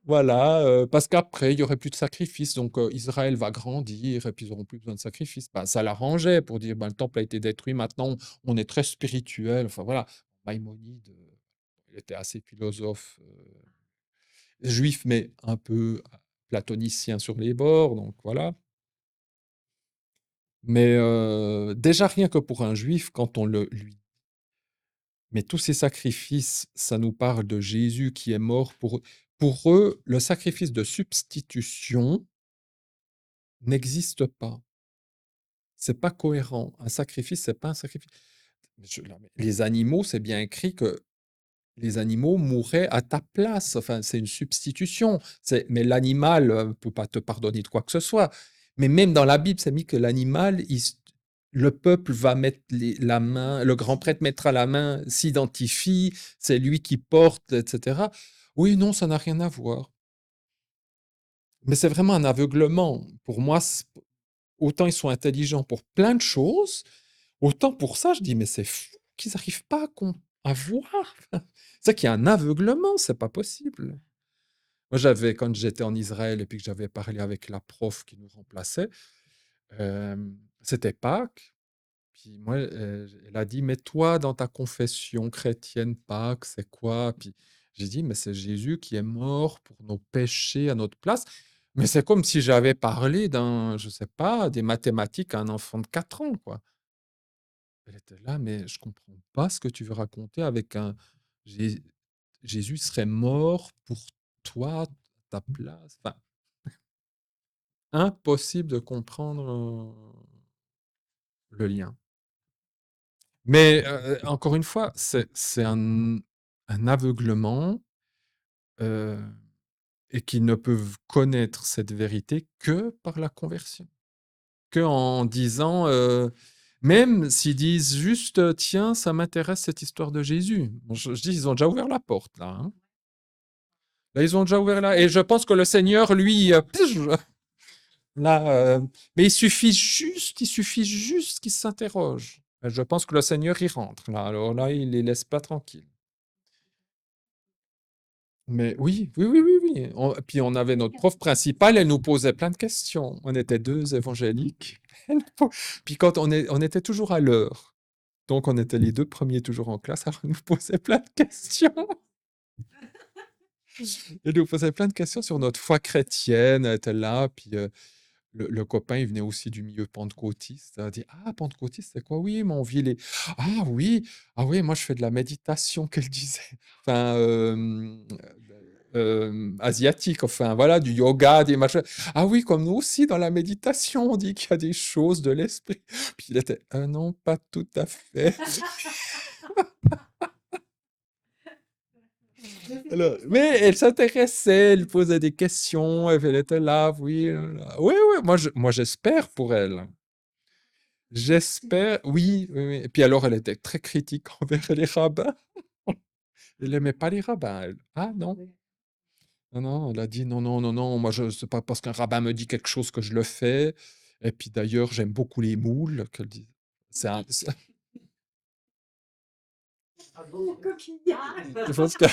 Voilà, parce qu'après, il y aurait plus de sacrifices, donc Israël va grandir et puis ils auront plus besoin de sacrifices. Ben, ça l'arrangeait pour dire, ben, le temple a été détruit, maintenant on est très spirituel. Enfin voilà, Maïmonide, il était assez philosophe, juif, mais un peu platonicien sur les bords, donc voilà. Mais déjà rien que pour un juif, quand on lui mais tous ces sacrifices, ça nous parle de Jésus qui est mort pour eux. Pour eux, le sacrifice de substitution n'existe pas. C'est pas cohérent. Un sacrifice, c'est pas un sacrifice. Les animaux, c'est bien écrit que les animaux mourraient à ta place. Enfin, c'est une substitution. Mais l'animal ne peut pas te pardonner de quoi que ce soit. Mais même dans la Bible, c'est mis que l'animal, le peuple va mettre la main, le grand prêtre mettra la main, s'identifie, c'est lui qui porte, etc. Oui, non, ça n'a rien à voir. Mais c'est vraiment un aveuglement. Pour moi, autant ils sont intelligents pour plein de choses, autant pour ça, je dis, mais c'est fou qu'ils n'arrivent pas à voir. C'est qu'il y a un aveuglement, c'est pas possible. Moi, quand j'étais en Israël et puis que j'avais parlé avec la prof qui nous remplaçait, c'était Pâques. Puis moi, elle a dit, mais toi, dans ta confession chrétienne, Pâques, c'est quoi? Puis j'ai dit, mais c'est Jésus qui est mort pour nos péchés à notre place. Mais c'est comme si j'avais parlé je sais pas, des mathématiques à un enfant de 4 ans, quoi. Elle était là, mais je comprends pas ce que tu veux raconter avec Jé Jésus serait mort pour toi, à ta place. Enfin, impossible de comprendre, le lien. Mais, encore une fois, c'est un aveuglement, heu et qu'ils ne peuvent connaître cette vérité que par la conversion. Qu'en disant, même s'ils disent juste, «Tiens, ça m'intéresse cette histoire de Jésus». Bon, je dis: «Ils ont déjà ouvert la porte là, hein». Là, ils ont déjà ouvert là et je pense que le Seigneur, lui, là, mais il suffit juste qu'ils s'interrogent. Je pense que le Seigneur y rentre là, alors là, il les laisse pas tranquilles. Mais oui, oui, oui, oui, oui. Puis on avait notre prof principale, elle nous posait plein de questions. On était 2 évangéliques. Puis quand on était toujours à l'heure, donc on était les 2 premiers toujours en classe, alors elle nous posait plein de questions. Elle nous posait plein de questions sur notre foi chrétienne, elle était là, puis, le copain, il venait aussi du milieu pentecôtiste. Il a dit: «Ah, pentecôtiste, c'est quoi?» «Oui, mais on vit les» «Ah oui, ah oui, moi je fais de la méditation», qu'elle disait. Enfin, asiatique, enfin voilà, du yoga, des machins. «Ah oui, comme nous aussi dans la méditation, on dit qu'il y a des choses de l'esprit». Puis il était: «Ah non, pas tout à fait». Alors, mais elle s'intéressait, elle posait des questions, elle était là, oui, oui, oui, moi j'espère pour elle. J'espère, oui, oui, oui. Et puis alors, elle était très critique envers les rabbins. Elle aimait pas les rabbins, elle. Ah non, non, non, elle a dit: «Non, non, non, non, moi je c'est pas parce qu'un rabbin me dit quelque chose que je le fais. Et puis d'ailleurs, j'aime beaucoup les moules», qu'elle dit. C'est je pense que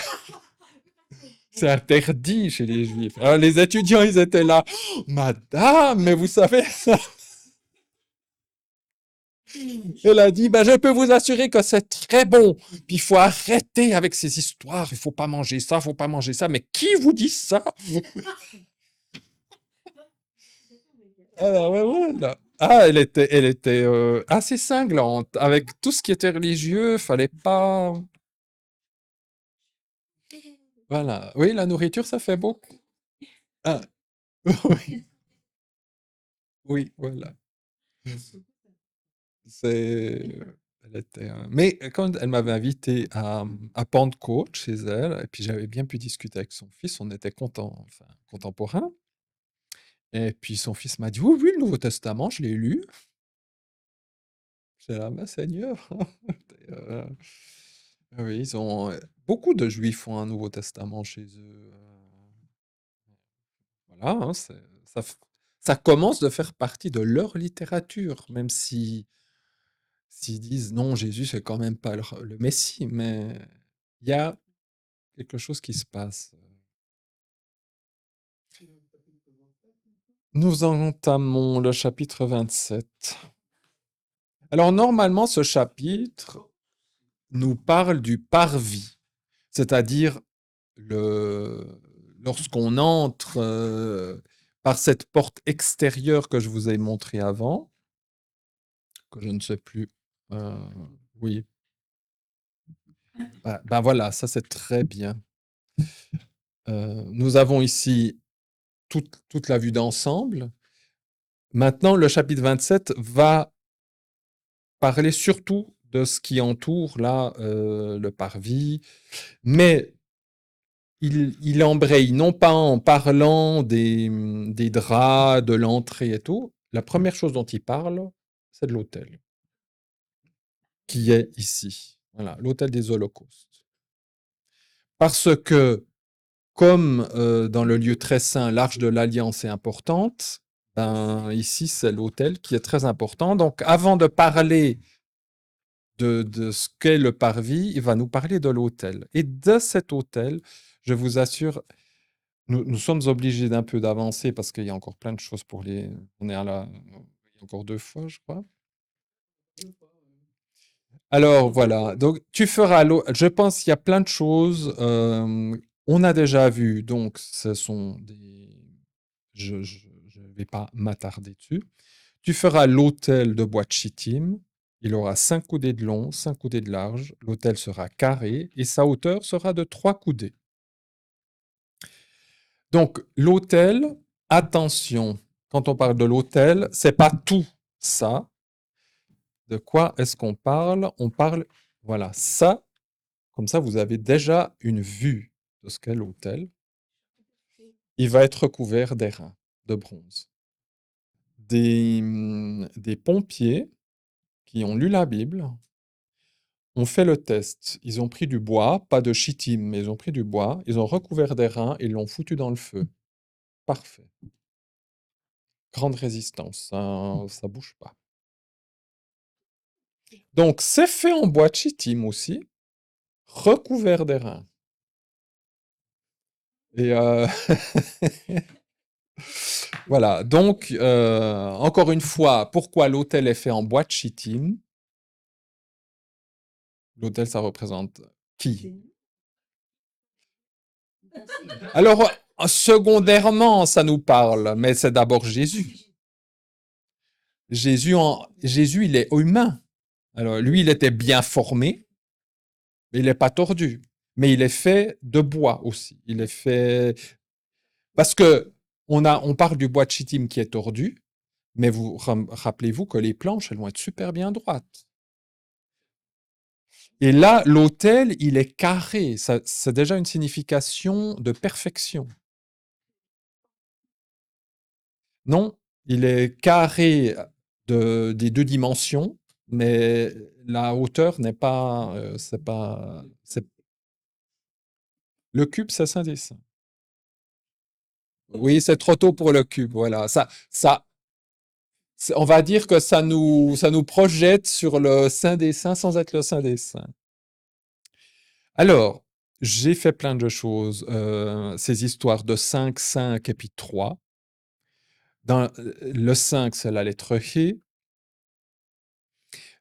c'est interdit chez les juifs. Alors les étudiants, ils étaient là: «Oh, madame, mais vous savez ça?» Elle a dit: «Ben, je peux vous assurer que c'est très bon. Puis il faut arrêter avec ces histoires. Il faut pas manger ça, il faut pas manger ça. Mais qui vous dit ça?» Alors, ouais, voilà. Ah, elle était assez cinglante. Avec tout ce qui était religieux, fallait pas. Voilà. Oui, la nourriture, ça fait beaucoup. Ah, oui, oui, voilà. C'est. Elle était. Mais quand elle m'avait invité à Pentecôte chez elle, et puis j'avais bien pu discuter avec son fils, on était enfin, contemporains. Et puis son fils m'a dit, oui, oui, le Nouveau Testament, je l'ai lu. J'étais là, ma Seigneur. Et, oui, beaucoup de Juifs ont un Nouveau Testament chez eux. Voilà, hein, ça commence de faire partie de leur littérature, même si s'ils disent non, Jésus, c'est quand même pas le Messie, mais il y a quelque chose qui se passe. Nous entamons le chapitre 27. Alors normalement, ce chapitre nous parle du parvis, c'est-à-dire le lorsqu'on entre, par cette porte extérieure que je vous ai montrée avant, que je ne sais plus, heu, oui, bah, voilà, ça c'est très bien. Nous avons ici toute la vue d'ensemble. Maintenant, le chapitre 27 va parler surtout de ce qui entoure là, le parvis, mais il embraye non pas en parlant des draps, de l'entrée et tout. La première chose dont il parle, c'est de l'autel, qui est ici. Voilà, l'autel des holocaustes. Parce que, comme dans le lieu très saint, l'arche de l'alliance est importante, ben, ici, c'est l'autel qui est très important. Donc, avant de parler de ce qu'est le parvis, il va nous parler de l'autel. Et de cet autel, je vous assure, nous sommes obligés d'un peu d'avancer parce qu'il y a encore plein de choses pour les. On est à la. Il y a encore 2 fois, je crois. Alors voilà, donc tu feras je pense qu'il y a plein de choses. On a déjà vu, donc ce sont des. Je ne vais pas m'attarder dessus. Tu feras l'autel de bois de chittim. Il aura 5 coudées de long, 5 coudées de large. L'autel sera carré et sa hauteur sera de 3 coudées. Donc l'autel, attention, quand on parle de l'autel, c'est pas tout ça. De quoi est-ce qu'on parle? On parle, voilà, ça, comme ça vous avez déjà une vue de ce qu'est l'autel. Il va être recouvert d'airain de bronze. Des pompiers qui ont lu la Bible ont fait le test. Ils ont pris du bois, pas de chittim, mais ils ont pris du bois, ils ont recouvert d'airain et l'ont foutu dans le feu. Parfait. Grande résistance, ça bouge pas. Donc, c'est fait en bois de chittim aussi, recouvert d'airain. Et voilà. Donc, encore une fois, pourquoi l'autel est fait en bois de chittim? L'autel, ça représente qui? Alors, secondairement, ça nous parle, mais c'est d'abord Jésus. Jésus, il est humain. Alors, lui, il était bien formé, mais il n'est pas tordu. Mais il est fait de bois aussi. Il est fait. Parce que on parle du bois de chittim qui est tordu, mais vous rappelez-vous que les planches, elles vont être super bien droites. Et là, l'autel, il est carré. Ça, c'est déjà une signification de perfection. Non, il est carré des 2 dimensions, mais la hauteur n'est pas, c'est pas, le cube, c'est Saint des Saints. Oui, c'est trop tôt pour le cube. Voilà, on va dire que ça nous projette sur le Saint des Saints sans être le Saint des Saints. Alors, j'ai fait plein de choses. Ces histoires de 5, 5 et puis 3. Dans le 5, c'est la lettre He.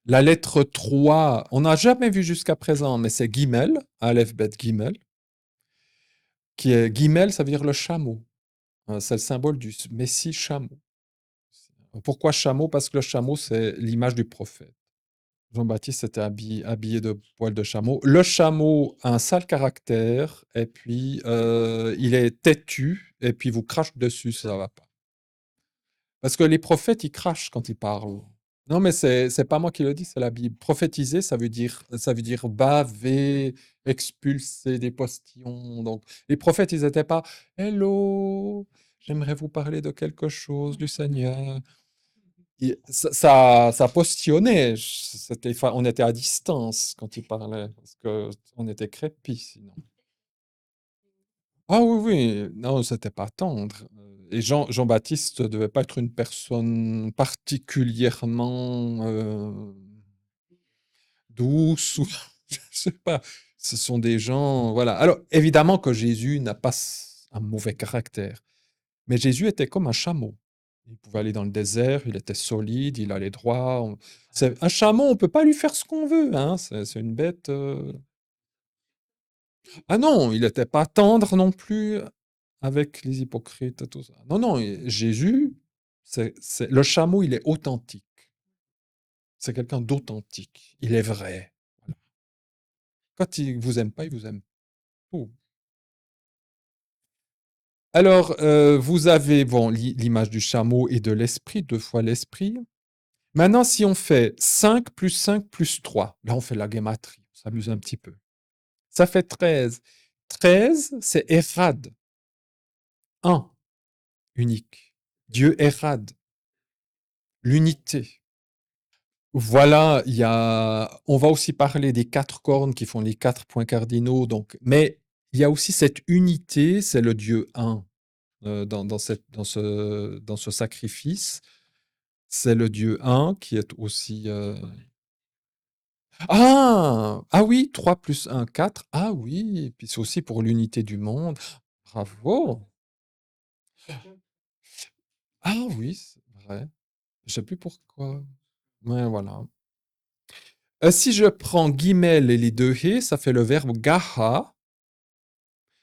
La lettre 3, on n'a jamais vu jusqu'à présent, mais c'est Gimel, Aleph Bet Gimel, qui est Gimel, ça veut dire le chameau. C'est le symbole du Messie chameau. Pourquoi chameau? Parce que le chameau, c'est l'image du prophète. Jean-Baptiste était habillé de poils de chameau. Le chameau a un sale caractère, et puis il est têtu, et puis vous crache dessus, ça va pas. Parce que les prophètes, ils crachent quand ils parlent. Non, mais c'est pas moi qui le dis, c'est la Bible. Prophétiser, ça veut dire baver, expulser des postillons. Donc, les prophètes, ils n'étaient pas Hello, j'aimerais vous parler de quelque chose du Seigneur. Ça postillonnait. On était à distance quand ils parlaient, parce qu'on était crépis sinon. Ah oui, oui, non, c'était pas tendre. Et Jean-Baptiste devait pas être une personne particulièrement douce ou je sais pas. Ce sont des gens, voilà. Alors, évidemment que Jésus n'a pas un mauvais caractère, mais Jésus était comme un chameau. Il pouvait aller dans le désert, il était solide, il allait droit. Un chameau, on peut pas lui faire ce qu'on veut, hein. C'est une bête. Ah non, il n'était pas tendre non plus avec les hypocrites et tout ça. Non, non, Jésus, le chameau, il est authentique. C'est quelqu'un d'authentique. Il est vrai. Voilà. Quand il vous aime pas, il vous aime pas. Alors, vous avez bon, l'image du chameau et de l'esprit, 2 fois l'esprit. Maintenant, si on fait 5 plus 5 plus 3, là, on fait la guématrie. On s'amuse un petit peu. Ça fait 13. 13, c'est Erad, un, unique. Dieu Erad, l'unité. Voilà, on va aussi parler des 4 cornes qui font les 4 points cardinaux. Donc, mais il y a aussi cette unité, c'est le Dieu un dans ce sacrifice. C'est le Dieu un qui est aussi. Ah oui, 3 plus 1, 4. Ah oui, puis c'est aussi pour l'unité du monde. Bravo. Ah oui, c'est vrai. Je sais plus pourquoi. Ouais, voilà. Si je prends guimel et les 2 haies, ça fait le verbe gaha,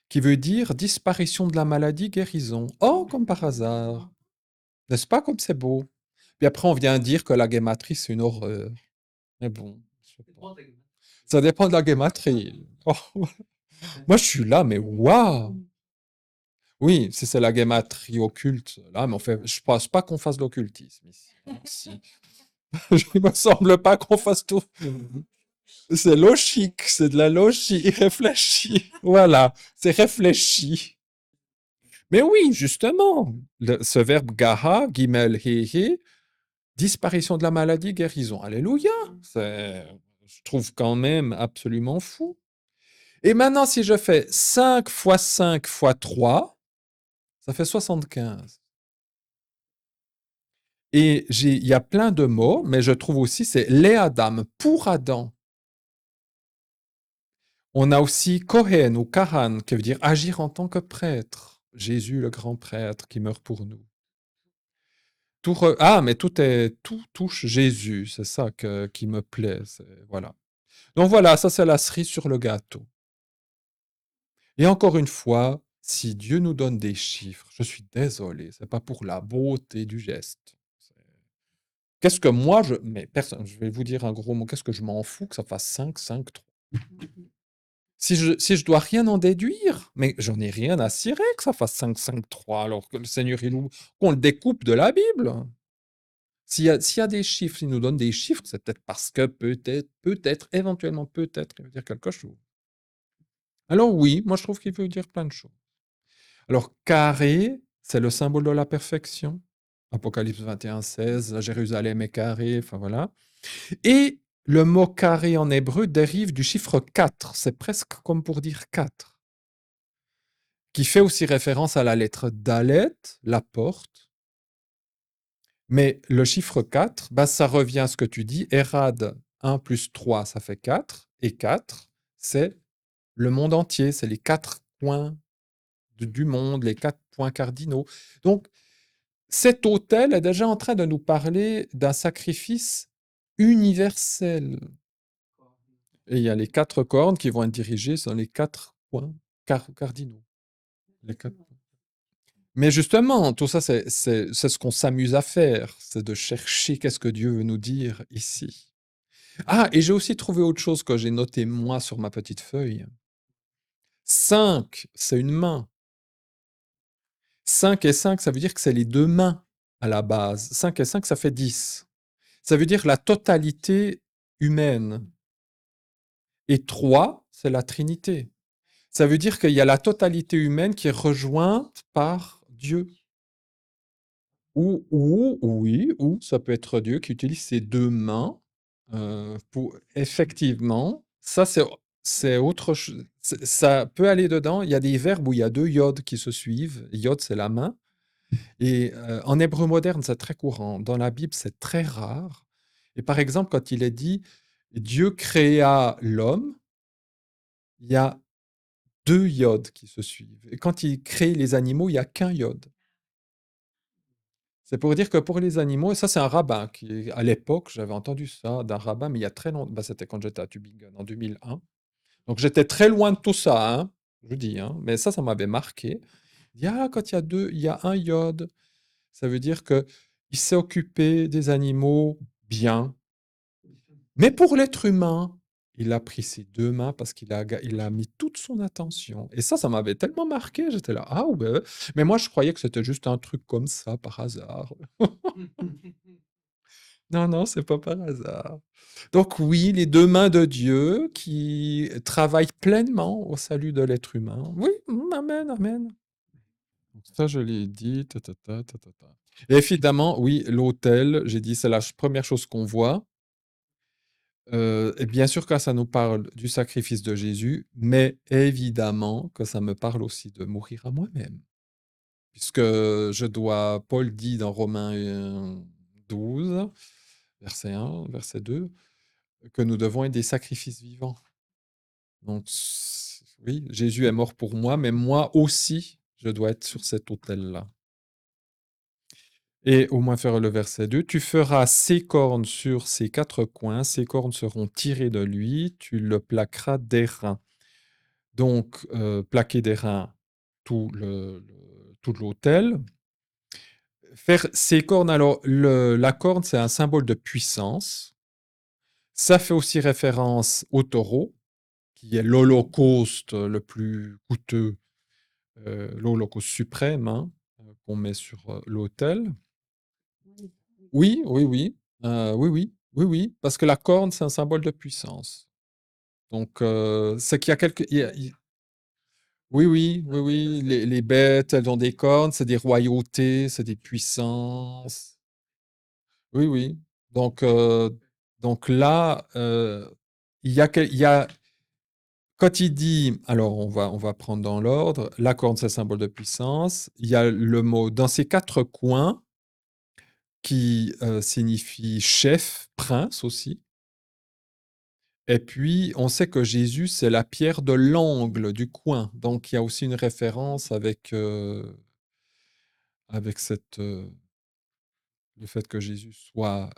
qui veut dire disparition de la maladie, guérison. Oh, comme par hasard. N'est-ce pas comme c'est beau? Puis après, on vient dire que la guématrie, c'est une horreur. Mais bon, je sais pas. Ça dépend de la guématrie. Oh, moi, je suis là, mais waouh! Oui, si c'est la guématrie occulte, là, mais je pense pas qu'on fasse de l'occultisme ici. Si. Il me semble pas qu'on fasse tout. C'est logique, c'est de la logique réfléchie. Voilà, c'est réfléchi. Mais oui, justement, ce verbe gaha, gimel, he, disparition de la maladie, guérison. Alléluia. Je trouve quand même absolument fou. Et maintenant, si je fais 5 fois 5 fois 3, ça fait 75. Et il y a plein de mots, mais je trouve aussi c'est les Adam, pour Adam. On a aussi Kohen ou Kahan, qui veut dire agir en tant que prêtre. Jésus, le grand prêtre, qui meurt pour nous. Mais tout touche Jésus, c'est ça qui me plaît. Voilà. Donc voilà, ça c'est la cerise sur le gâteau. Et encore une fois, si Dieu nous donne des chiffres, je suis désolé, c'est pas pour la beauté du geste. Qu'est-ce que moi, mais personne, je vais vous dire un gros mot, qu'est-ce que je m'en fous que ça fasse 5, 5, 3. Si je dois rien en déduire, mais j'en ai rien à cirer que ça fasse 5, 5, 3, alors que le Seigneur, qu'on le découpe de la Bible. S'il y a des chiffres, s'il nous donne des chiffres, c'est peut-être parce que peut-être, éventuellement, peut-être, il veut dire quelque chose. Alors oui, moi je trouve qu'il veut dire plein de choses. Alors carré, c'est le symbole de la perfection. Apocalypse 21, 16, Jérusalem est carré, enfin voilà. Et le mot carré en hébreu dérive du chiffre 4, c'est presque comme pour dire 4, qui fait aussi référence à la lettre Dalet, la porte. Mais le chiffre 4, bah, ça revient à ce que tu dis, Erad 1 plus 3, ça fait 4, et 4, c'est le monde entier, c'est les 4 points du monde, les 4 points cardinaux. Donc, cet autel est déjà en train de nous parler d'un sacrifice universel. Et il y a les 4 cornes qui vont être dirigées sur les 4 points cardinaux. Les 4 Mais justement, tout ça, c'est ce qu'on s'amuse à faire, c'est de chercher qu'est-ce que Dieu veut nous dire ici. Ah, et j'ai aussi trouvé autre chose que j'ai noté moi sur ma petite feuille. 5, c'est une main. 5 et 5, ça veut dire que c'est les deux mains à la base. 5 et 5, ça fait 10. Ça veut dire la totalité humaine. Et 3, c'est la Trinité. Ça veut dire qu'il y a la totalité humaine qui est rejointe par Dieu. Ou ça peut être Dieu qui utilise ses deux mains pour effectivement, ça c'est autre chose. Ça peut aller dedans. Il y a des verbes où il y a deux yods qui se suivent. Yod, c'est la main. Et en hébreu moderne, c'est très courant. Dans la Bible, c'est très rare. Et par exemple, quand il est dit Dieu créa l'homme, il y a deux yods qui se suivent. Et quand il crée les animaux, il n'y a qu'un yod. C'est pour dire que pour les animaux, et ça c'est un rabbin qui, à l'époque, j'avais entendu ça d'un rabbin, mais il y a très longtemps, bah, c'était quand j'étais à Tübingen en 2001. Donc j'étais très loin de tout ça, hein, je dis, hein, mais ça m'avait marqué. Il dit, ah, quand il y a deux, il y a un yod, ça veut dire que il s'est occupé des animaux bien. Mais pour l'être humain, il a pris ses deux mains parce il a mis toute son attention. Et ça m'avait tellement marqué. J'étais là, ah ouais. Mais moi, je croyais que c'était juste un truc comme ça, par hasard. Non, non, c'est pas par hasard. Donc oui, les deux mains de Dieu qui travaillent pleinement au salut de l'être humain. Oui, amen, amen. Donc ça, je l'ai dit. Ta, ta, ta, ta, ta, ta. Et évidemment, oui, l'autel, j'ai dit, c'est la première chose qu'on voit. Et bien sûr que ça nous parle du sacrifice de Jésus, mais évidemment que ça me parle aussi de mourir à moi-même. Puisque je dois, Paul dit dans Romains 12, verset 1, verset 2, que nous devons être des sacrifices vivants. Donc, oui, Jésus est mort pour moi, mais moi aussi, je dois être sur cet autel-là. Et au moins faire le verset 2, tu feras ses cornes sur ses quatre coins, ses cornes seront tirées de lui, tu le plaqueras d'airain. Donc, plaquer d'airain tout l'autel. Faire ses cornes, alors la corne, c'est un symbole de puissance. Ça fait aussi référence au taureau, qui est l'holocauste le plus coûteux, l'holocauste suprême, hein, qu'on met sur l'autel. Oui, oui, oui. Oui, oui, oui, oui, parce que la corne, c'est un symbole de puissance. Donc, c'est qu'il y a quelque oui, oui, oui, oui, les bêtes, elles ont des cornes, c'est des royautés, c'est des puissances. Oui, oui. Donc, donc là, il y a quand il dit alors on va prendre dans l'ordre, la corne, c'est un symbole de puissance. Il y a le mot dans ces 4 coins qui, signifie chef, prince aussi. Et puis, on sait que Jésus, c'est la pierre de l'angle du coin. Donc, il y a aussi une référence avec, avec cette, le fait que Jésus soit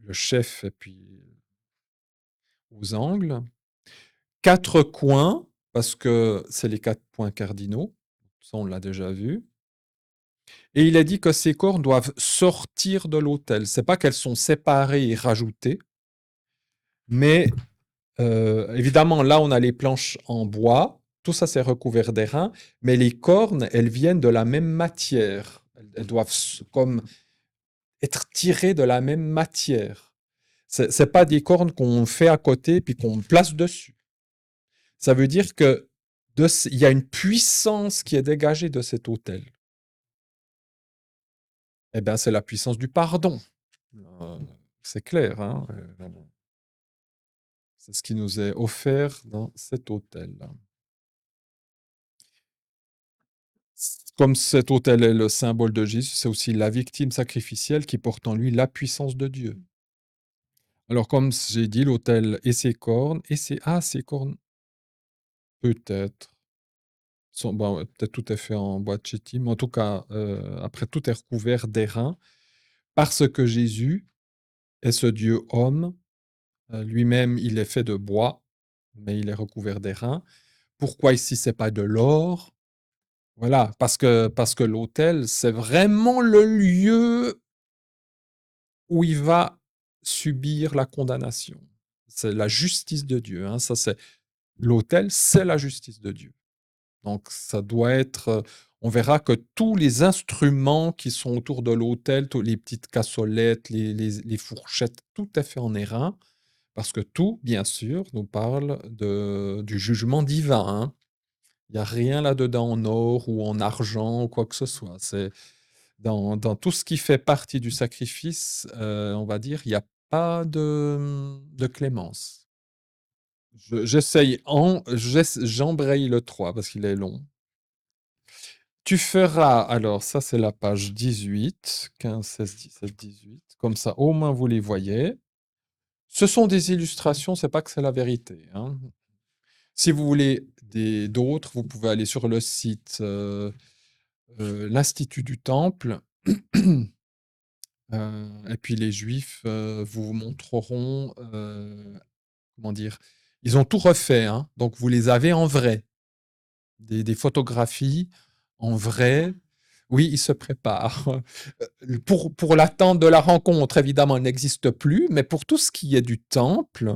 le chef et puis aux angles. 4 coins, parce que c'est les 4 points cardinaux. Ça, on l'a déjà vu. Et il a dit que ces cornes doivent sortir de l'autel. C'est pas qu'elles sont séparées et rajoutées, mais évidemment, là, on a les planches en bois, tout ça, c'est recouvert d'airain, mais les cornes, elles viennent de la même matière. Elles doivent comme être tirées de la même matière. C'est pas des cornes qu'on fait à côté puis qu'on place dessus. Ça veut dire que il y a une puissance qui est dégagée de cet autel. Eh bien, c'est la puissance du pardon. Euh, c'est clair, hein? C'est ce qui nous est offert dans cet autel. Comme cet autel est le symbole de Jésus, c'est aussi la victime sacrificielle qui porte en lui la puissance de Dieu. Alors, comme j'ai dit, l'autel et ses cornes, et ses cornes, peut-être, sont bon, ouais, peut-être tout est fait en bois de chittim, mais en tout cas, après, tout est recouvert d'airain, parce que Jésus est ce Dieu homme, lui-même, il est fait de bois, mais il est recouvert d'airain. Pourquoi ici, c'est pas de l'or? Voilà, parce que l'autel, c'est vraiment le lieu où il va subir la condamnation. C'est la justice de Dieu, hein, ça c'est l'autel, c'est la justice de Dieu. Donc ça doit être, on verra que tous les instruments qui sont autour de l'autel, tous les petites cassolettes, les fourchettes, tout est fait en airain, parce que tout, bien sûr, nous parle du jugement divin, hein. Il n'y a rien là-dedans en or ou en argent ou quoi que ce soit. C'est dans tout ce qui fait partie du sacrifice, on va dire, il n'y a pas de clémence. J'embraye le 3 parce qu'il est long. Tu feras, alors ça c'est la page 18, 15, 16, 17, 18, comme ça au moins vous les voyez. Ce sont des illustrations, c'est pas que c'est la vérité, hein. Si vous voulez d'autres, vous pouvez aller sur le site l'Institut du Temple. Et puis les Juifs vous montreront, comment dire, ils ont tout refait, hein, donc vous les avez en vrai. Des photographies en vrai. Oui, ils se préparent. Pour l'attente de la rencontre, évidemment, elle n'existe plus, mais pour tout ce qui est du temple,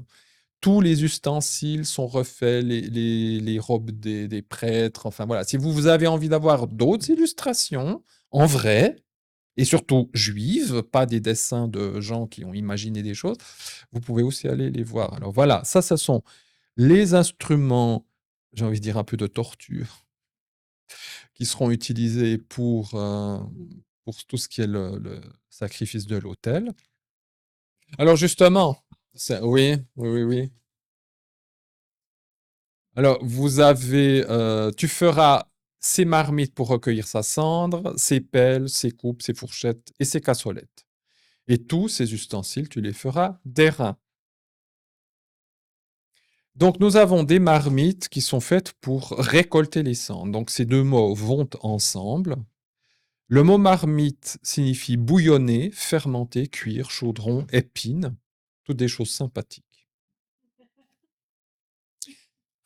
tous les ustensiles sont refaits, les robes des prêtres, enfin voilà. Si vous avez envie d'avoir d'autres illustrations en vrai, et surtout juives, pas des dessins de gens qui ont imaginé des choses, vous pouvez aussi aller les voir. Alors voilà, ça, ce sont les instruments, j'ai envie de dire un peu de torture, qui seront utilisés pour tout ce qui est le sacrifice de l'autel. Alors justement, oui, oui, oui, oui. Alors, tu feras ses marmites pour recueillir sa cendre, ses pelles, ses coupes, ses fourchettes et ses cassolettes. Et tous ces ustensiles, tu les feras d'airain. Donc, nous avons des marmites qui sont faites pour récolter les cendres. Donc, ces deux mots vont ensemble. Le mot marmite signifie bouillonner, fermenter, cuire, chaudron, épine, toutes des choses sympathiques.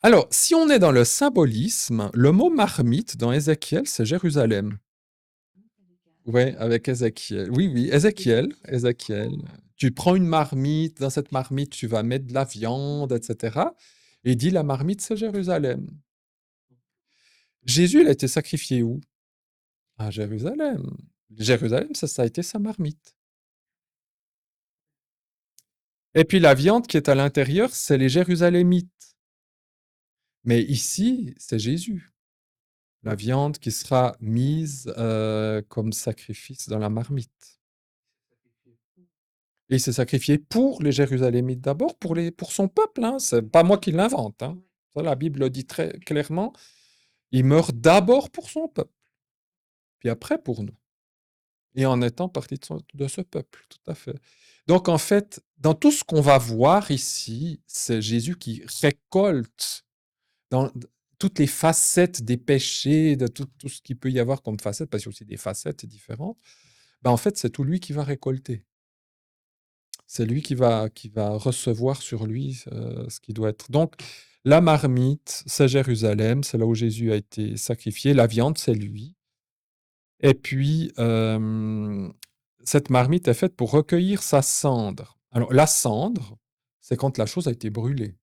Alors, si on est dans le symbolisme, le mot marmite dans Ézéchiel, c'est Jérusalem. Ouais, avec Ézéchiel. Oui, oui, Ézéchiel. Tu prends une marmite, dans cette marmite, tu vas mettre de la viande, etc. Et il dit la marmite, c'est Jérusalem. Jésus, il a été sacrifié où? À Jérusalem. Jérusalem, ça a été sa marmite. Et puis la viande qui est à l'intérieur, c'est les Jérusalémites. Mais ici, c'est Jésus. La viande qui sera mise comme sacrifice dans la marmite. Et il s'est sacrifié pour les Jérusalémites d'abord, pour son peuple, hein. C'est pas moi qui l'invente, hein. Ça, la Bible le dit très clairement. Il meurt d'abord pour son peuple, puis après pour nous. Et en étant partie de ce peuple, tout à fait. Donc en fait, dans tout ce qu'on va voir ici, c'est Jésus qui récolte dans toutes les facettes des péchés, de tout ce qu'il peut y avoir comme facettes, parce qu'il y a aussi des facettes différentes. Ben, en fait, c'est tout lui qui va récolter. C'est lui qui va recevoir sur lui ce qui doit être. Donc, la marmite, c'est Jérusalem, c'est là où Jésus a été sacrifié. La viande, c'est lui. Et puis, cette marmite est faite pour recueillir sa cendre. Alors, la cendre, c'est quand la chose a été brûlée.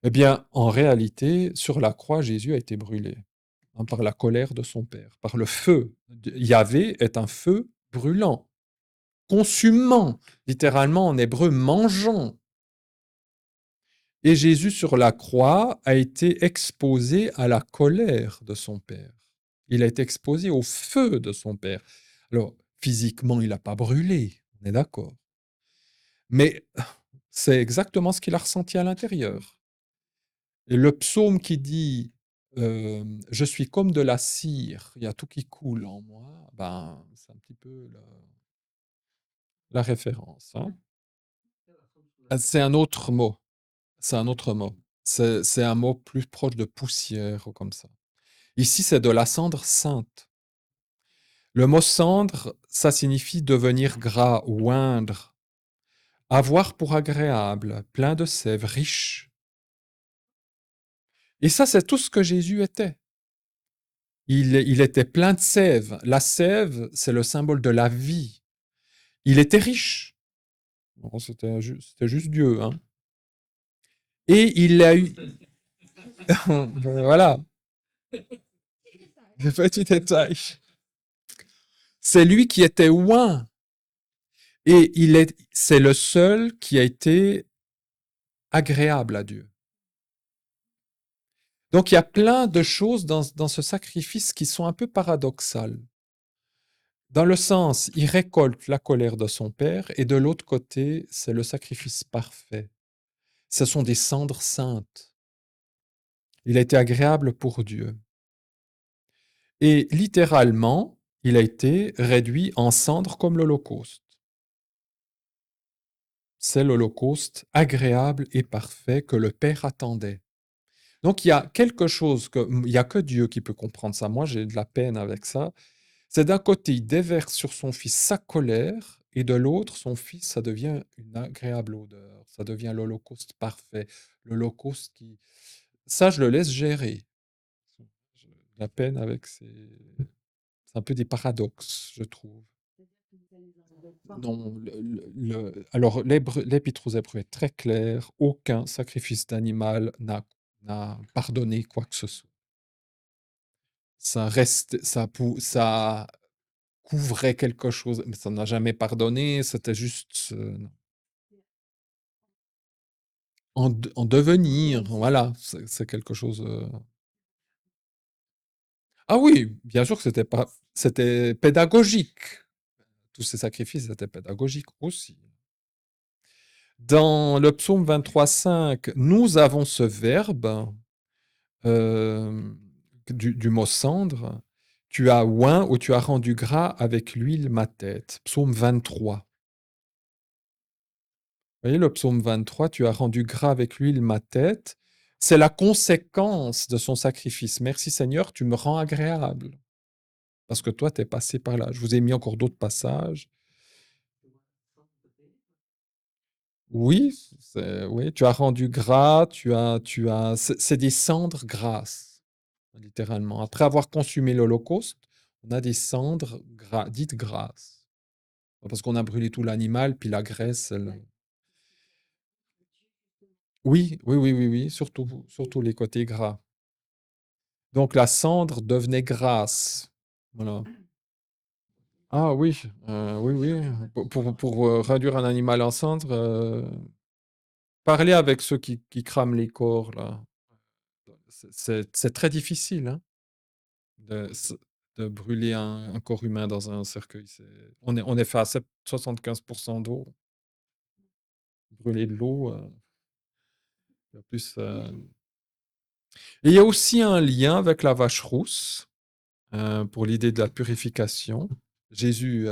Eh bien, en réalité, sur la croix, Jésus a été brûlé hein, par la colère de son Père, par le feu. Yahvé est un feu brûlant, consumant, littéralement en hébreu, mangeant. Et Jésus sur la croix a été exposé à la colère de son Père. Il a été exposé au feu de son Père. Alors, physiquement, il n'a pas brûlé, on est d'accord. Mais c'est exactement ce qu'il a ressenti à l'intérieur. Et le psaume qui dit Je suis comme de la cire, il y a tout qui coule en moi, ben, c'est un petit peu la référence, hein. C'est un autre mot. C'est un autre mot. C'est un mot plus proche de poussière ou comme ça. Ici, c'est de la cendre sainte. Le mot cendre, ça signifie devenir gras, oindre, avoir pour agréable, plein de sève, riche. Et ça, c'est tout ce que Jésus était. Il était plein de sève. La sève, c'est le symbole de la vie. Il était riche. Bon, c'était juste Dieu, hein. Et il a eu... Voilà, le petit détail. C'est lui qui était oint. Et c'est le seul qui a été agréable à Dieu. Donc il y a plein de choses dans ce sacrifice qui sont un peu paradoxales. Dans le sens, il récolte la colère de son père, et de l'autre côté, c'est le sacrifice parfait. Ce sont des cendres saintes. Il a été agréable pour Dieu. Et littéralement, il a été réduit en cendres comme l'Holocauste. C'est l'Holocauste agréable et parfait que le Père attendait. Donc il y a quelque chose il n'y a que Dieu qui peut comprendre ça. Moi, j'ai de la peine avec ça. C'est d'un côté, il déverse sur son fils sa colère, et de l'autre, son fils, ça devient une agréable odeur. Ça devient l'Holocauste parfait. L'Holocauste qui... Ça, je le laisse gérer. J'ai de la peine avec ces... C'est un peu des paradoxes, je trouve. Non, alors l'Épître aux Hébreux est très clair. Aucun sacrifice d'animal n'a pardonné quoi que ce soit. Ça couvrait quelque chose, mais ça n'a jamais pardonné. C'était juste en devenir. Voilà, c'est quelque chose. Ah oui, bien sûr que c'était pédagogique. Tous ces sacrifices étaient pédagogiques aussi. Dans le psaume 23,5, nous avons ce verbe euh, du mot cendre. Tu as oint ou tu as rendu gras avec l'huile ma tête. Psaume 23. Vous voyez, le psaume 23, tu as rendu gras avec l'huile ma tête. C'est la conséquence de son sacrifice. Merci Seigneur, tu me rends agréable. Parce que toi, tu es passé par là. Je vous ai mis encore d'autres passages. Oui, oui, tu as rendu gras, c'est des cendres grasses, littéralement. Après avoir consumé l'Holocauste, on a des cendres dites grasses. Parce qu'on a brûlé tout l'animal, puis la graisse, oui, oui, oui, oui, oui, surtout les côtés gras. Donc la cendre devenait grasse. Voilà. Ah oui, oui, oui. Pour réduire un animal en cendre, parler avec ceux qui crament les corps, là. C'est très difficile, hein, de, s- de brûler un corps humain dans un cercueil. On est fait à 75% d'eau. Brûler de l'eau, en plus. Et il y a aussi un lien avec la vache rousse pour l'idée de la purification. Jésus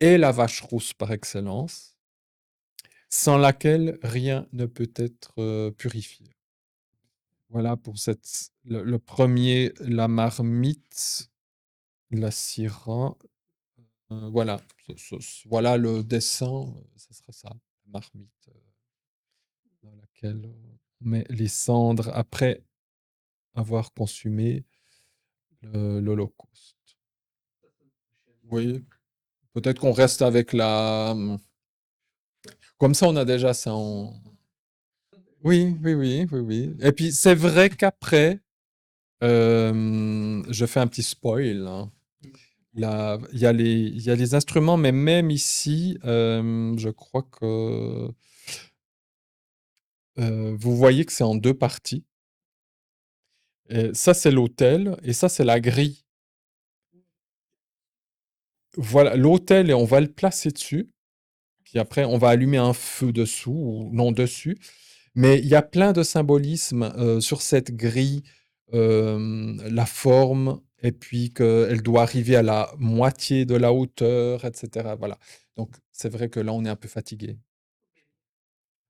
est la vache rousse par excellence, sans laquelle rien ne peut être purifié. Voilà pour le premier, la marmite, la syrah. Voilà, voilà le dessin, ce serait ça, la marmite dans laquelle on met les cendres après avoir consumé l'Holocauste. Oui, peut-être qu'on reste avec comme ça, on a déjà ça en... Oui, oui, oui, oui, oui. Et puis, c'est vrai qu'après, je fais un petit spoil, hein. Il y a les instruments, mais même ici, je crois que vous voyez que c'est en deux parties. Et ça, c'est l'autel, et ça, c'est la grille. Voilà, l'autel, et on va le placer dessus. Puis après, on va allumer un feu dessous, ou non dessus. Mais il y a plein de symbolisme sur cette grille, la forme, et puis qu'elle doit arriver à la moitié de la hauteur, etc. Voilà. Donc, c'est vrai que là, on est un peu fatigué.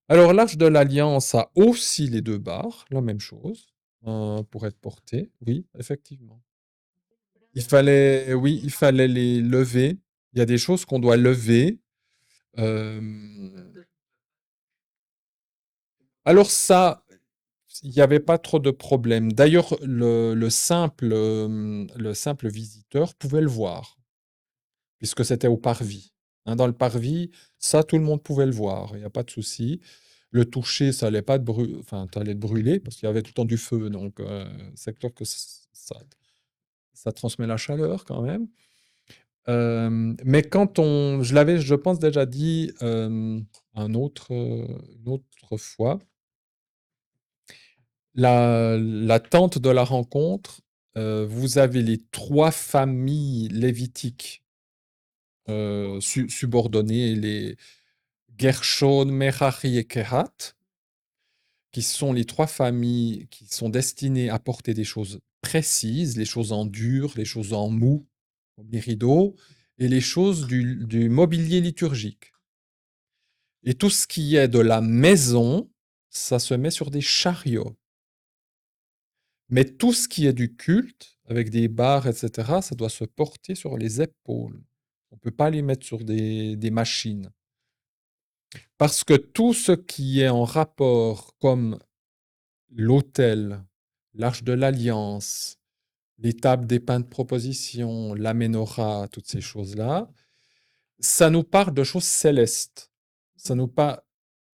Alors, l'Arche de l'Alliance a aussi les deux barres, la même chose, pour être porté. Oui, effectivement. Oui, il fallait les lever. Il y a des choses qu'on doit lever. Euh, alors ça, il n'y avait pas trop de problèmes. D'ailleurs, le simple visiteur pouvait le voir, puisque c'était au parvis. Hein, dans le parvis, ça, tout le monde pouvait le voir, il n'y a pas de souci. Le toucher, ça allait pas enfin, allait te brûler, parce qu'il y avait tout le temps du feu, donc c'est clair que ça transmet la chaleur quand même. Mais je l'avais, je pense, déjà dit une autre fois, la tente de la rencontre, vous avez les trois familles lévitiques subordonnées, les Gershon, Merari et Kehat, qui sont les trois familles qui sont destinées à porter des choses précises, les choses en dur, les choses en mou, comme les rideaux, et les choses du mobilier liturgique. Et tout ce qui est de la maison, ça se met sur des chariots. Mais tout ce qui est du culte, avec des barres, etc., ça doit se porter sur les épaules. On ne peut pas les mettre sur des machines. Parce que tout ce qui est en rapport, comme l'autel, l'arche de l'alliance, les tables des pains de proposition, la menorah, toutes ces choses-là, ça nous parle de choses célestes. Ça nous parle,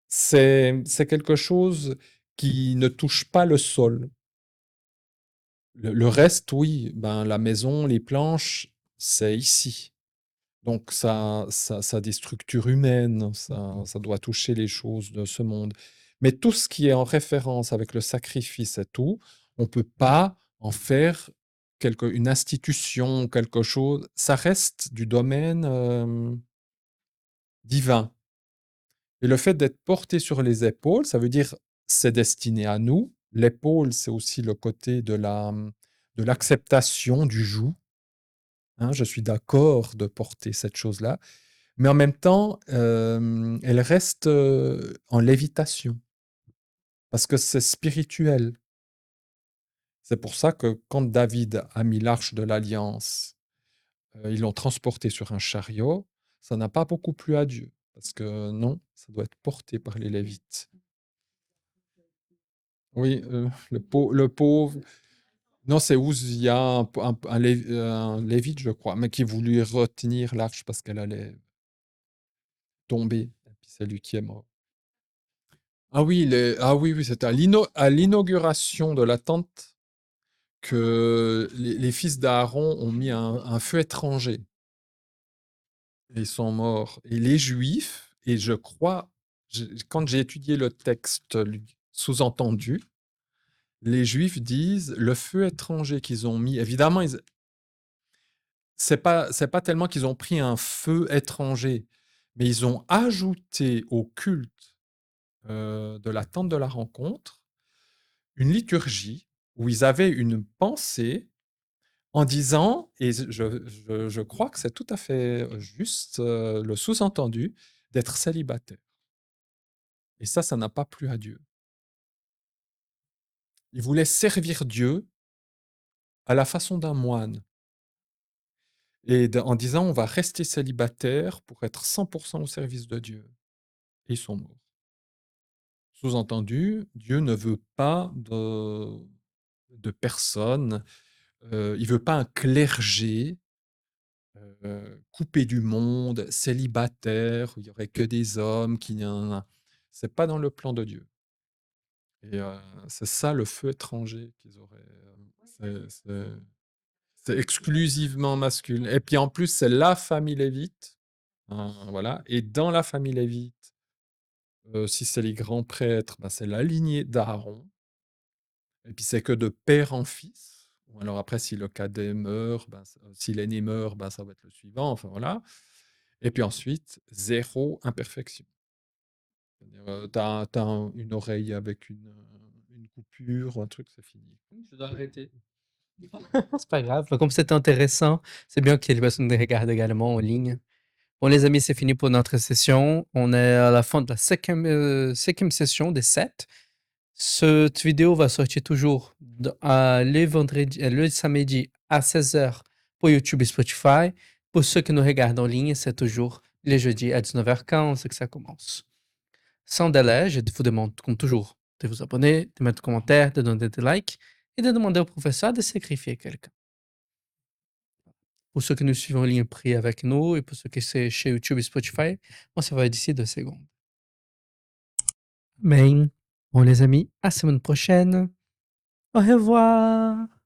c'est quelque chose qui ne touche pas le sol. Le reste, oui, ben, la maison, les planches, c'est ici. Donc ça a des structures humaines, ça doit toucher les choses de ce monde. Mais tout ce qui est en référence avec le sacrifice et tout, on ne peut pas en faire une institution, quelque chose. Ça reste du domaine divin. Et le fait d'être porté sur les épaules, ça veut dire c'est destiné à nous. L'épaule, c'est aussi le côté de l'acceptation du joug. Hein, je suis d'accord de porter cette chose-là. Mais en même temps, elle reste en lévitation. Parce que c'est spirituel. C'est pour ça que quand David a mis l'arche de l'Alliance, ils l'ont transporté sur un chariot, ça n'a pas beaucoup plu à Dieu. Parce que non, ça doit être porté par les Lévites. Oui, le pauvre. Non, c'est Ouzia, un Lévite, je crois, mais qui voulut retenir l'arche parce qu'elle allait tomber. Et puis c'est lui qui est mort. Ah oui, oui, c'était à l'inauguration de la tente que les fils d'Aaron ont mis un feu étranger. Et ils sont morts. Et les Juifs, et je crois, quand j'ai étudié le texte sous-entendu, les Juifs disent le feu étranger qu'ils ont mis. Évidemment, c'est pas tellement qu'ils ont pris un feu étranger, mais ils ont ajouté au culte de la tente de la rencontre une liturgie où ils avaient une pensée en disant, et je crois que c'est tout à fait juste le sous-entendu, d'être célibataire. Et ça n'a pas plu à Dieu. Ils voulaient servir Dieu à la façon d'un moine. Et en disant, on va rester célibataire pour être 100% au service de Dieu. Et ils sont morts. Sous-entendu, Dieu ne veut pas de personnes, il veut pas un clergé coupé du monde, célibataire, où il y aurait que des hommes, c'est pas dans le plan de Dieu. Et c'est ça le feu étranger qu'ils auraient. C'est exclusivement masculin. Et puis en plus, c'est la famille lévite. Hein, voilà. Et dans la famille lévite, si c'est les grands prêtres, ben, c'est la lignée d'Aaron. Et puis c'est que de père en fils. Ou alors après, si le cadet meurt, ben, si l'aîné meurt, ben, ça va être le suivant. Enfin voilà. Et puis ensuite, zéro imperfection. T'as une oreille avec une coupure, un truc, c'est fini. Je dois arrêter. C'est pas grave. Comme c'est intéressant, c'est bien que les personnes nous regardent également en ligne. Bon, les amis, c'est fini pour notre session. On est à la fin de la cinquième session des 7. Cette vidéo va sortir toujours le samedi à 16h pour YouTube et Spotify. Pour ceux qui nous regardent en ligne, c'est toujours les jeudis à 19h15 que ça commence. Sans délai, je vous demande, comme toujours, de vous abonner, de mettre un commentaire, de donner des likes et de demander au professeur de sacrifier quelqu'un. Pour ceux qui nous suivent en lien pris avec nous et pour ceux qui c'est chez YouTube et Spotify, moi, ça va être d'ici 2 secondes. Mais bon les amis, à semaine prochaine. Au revoir.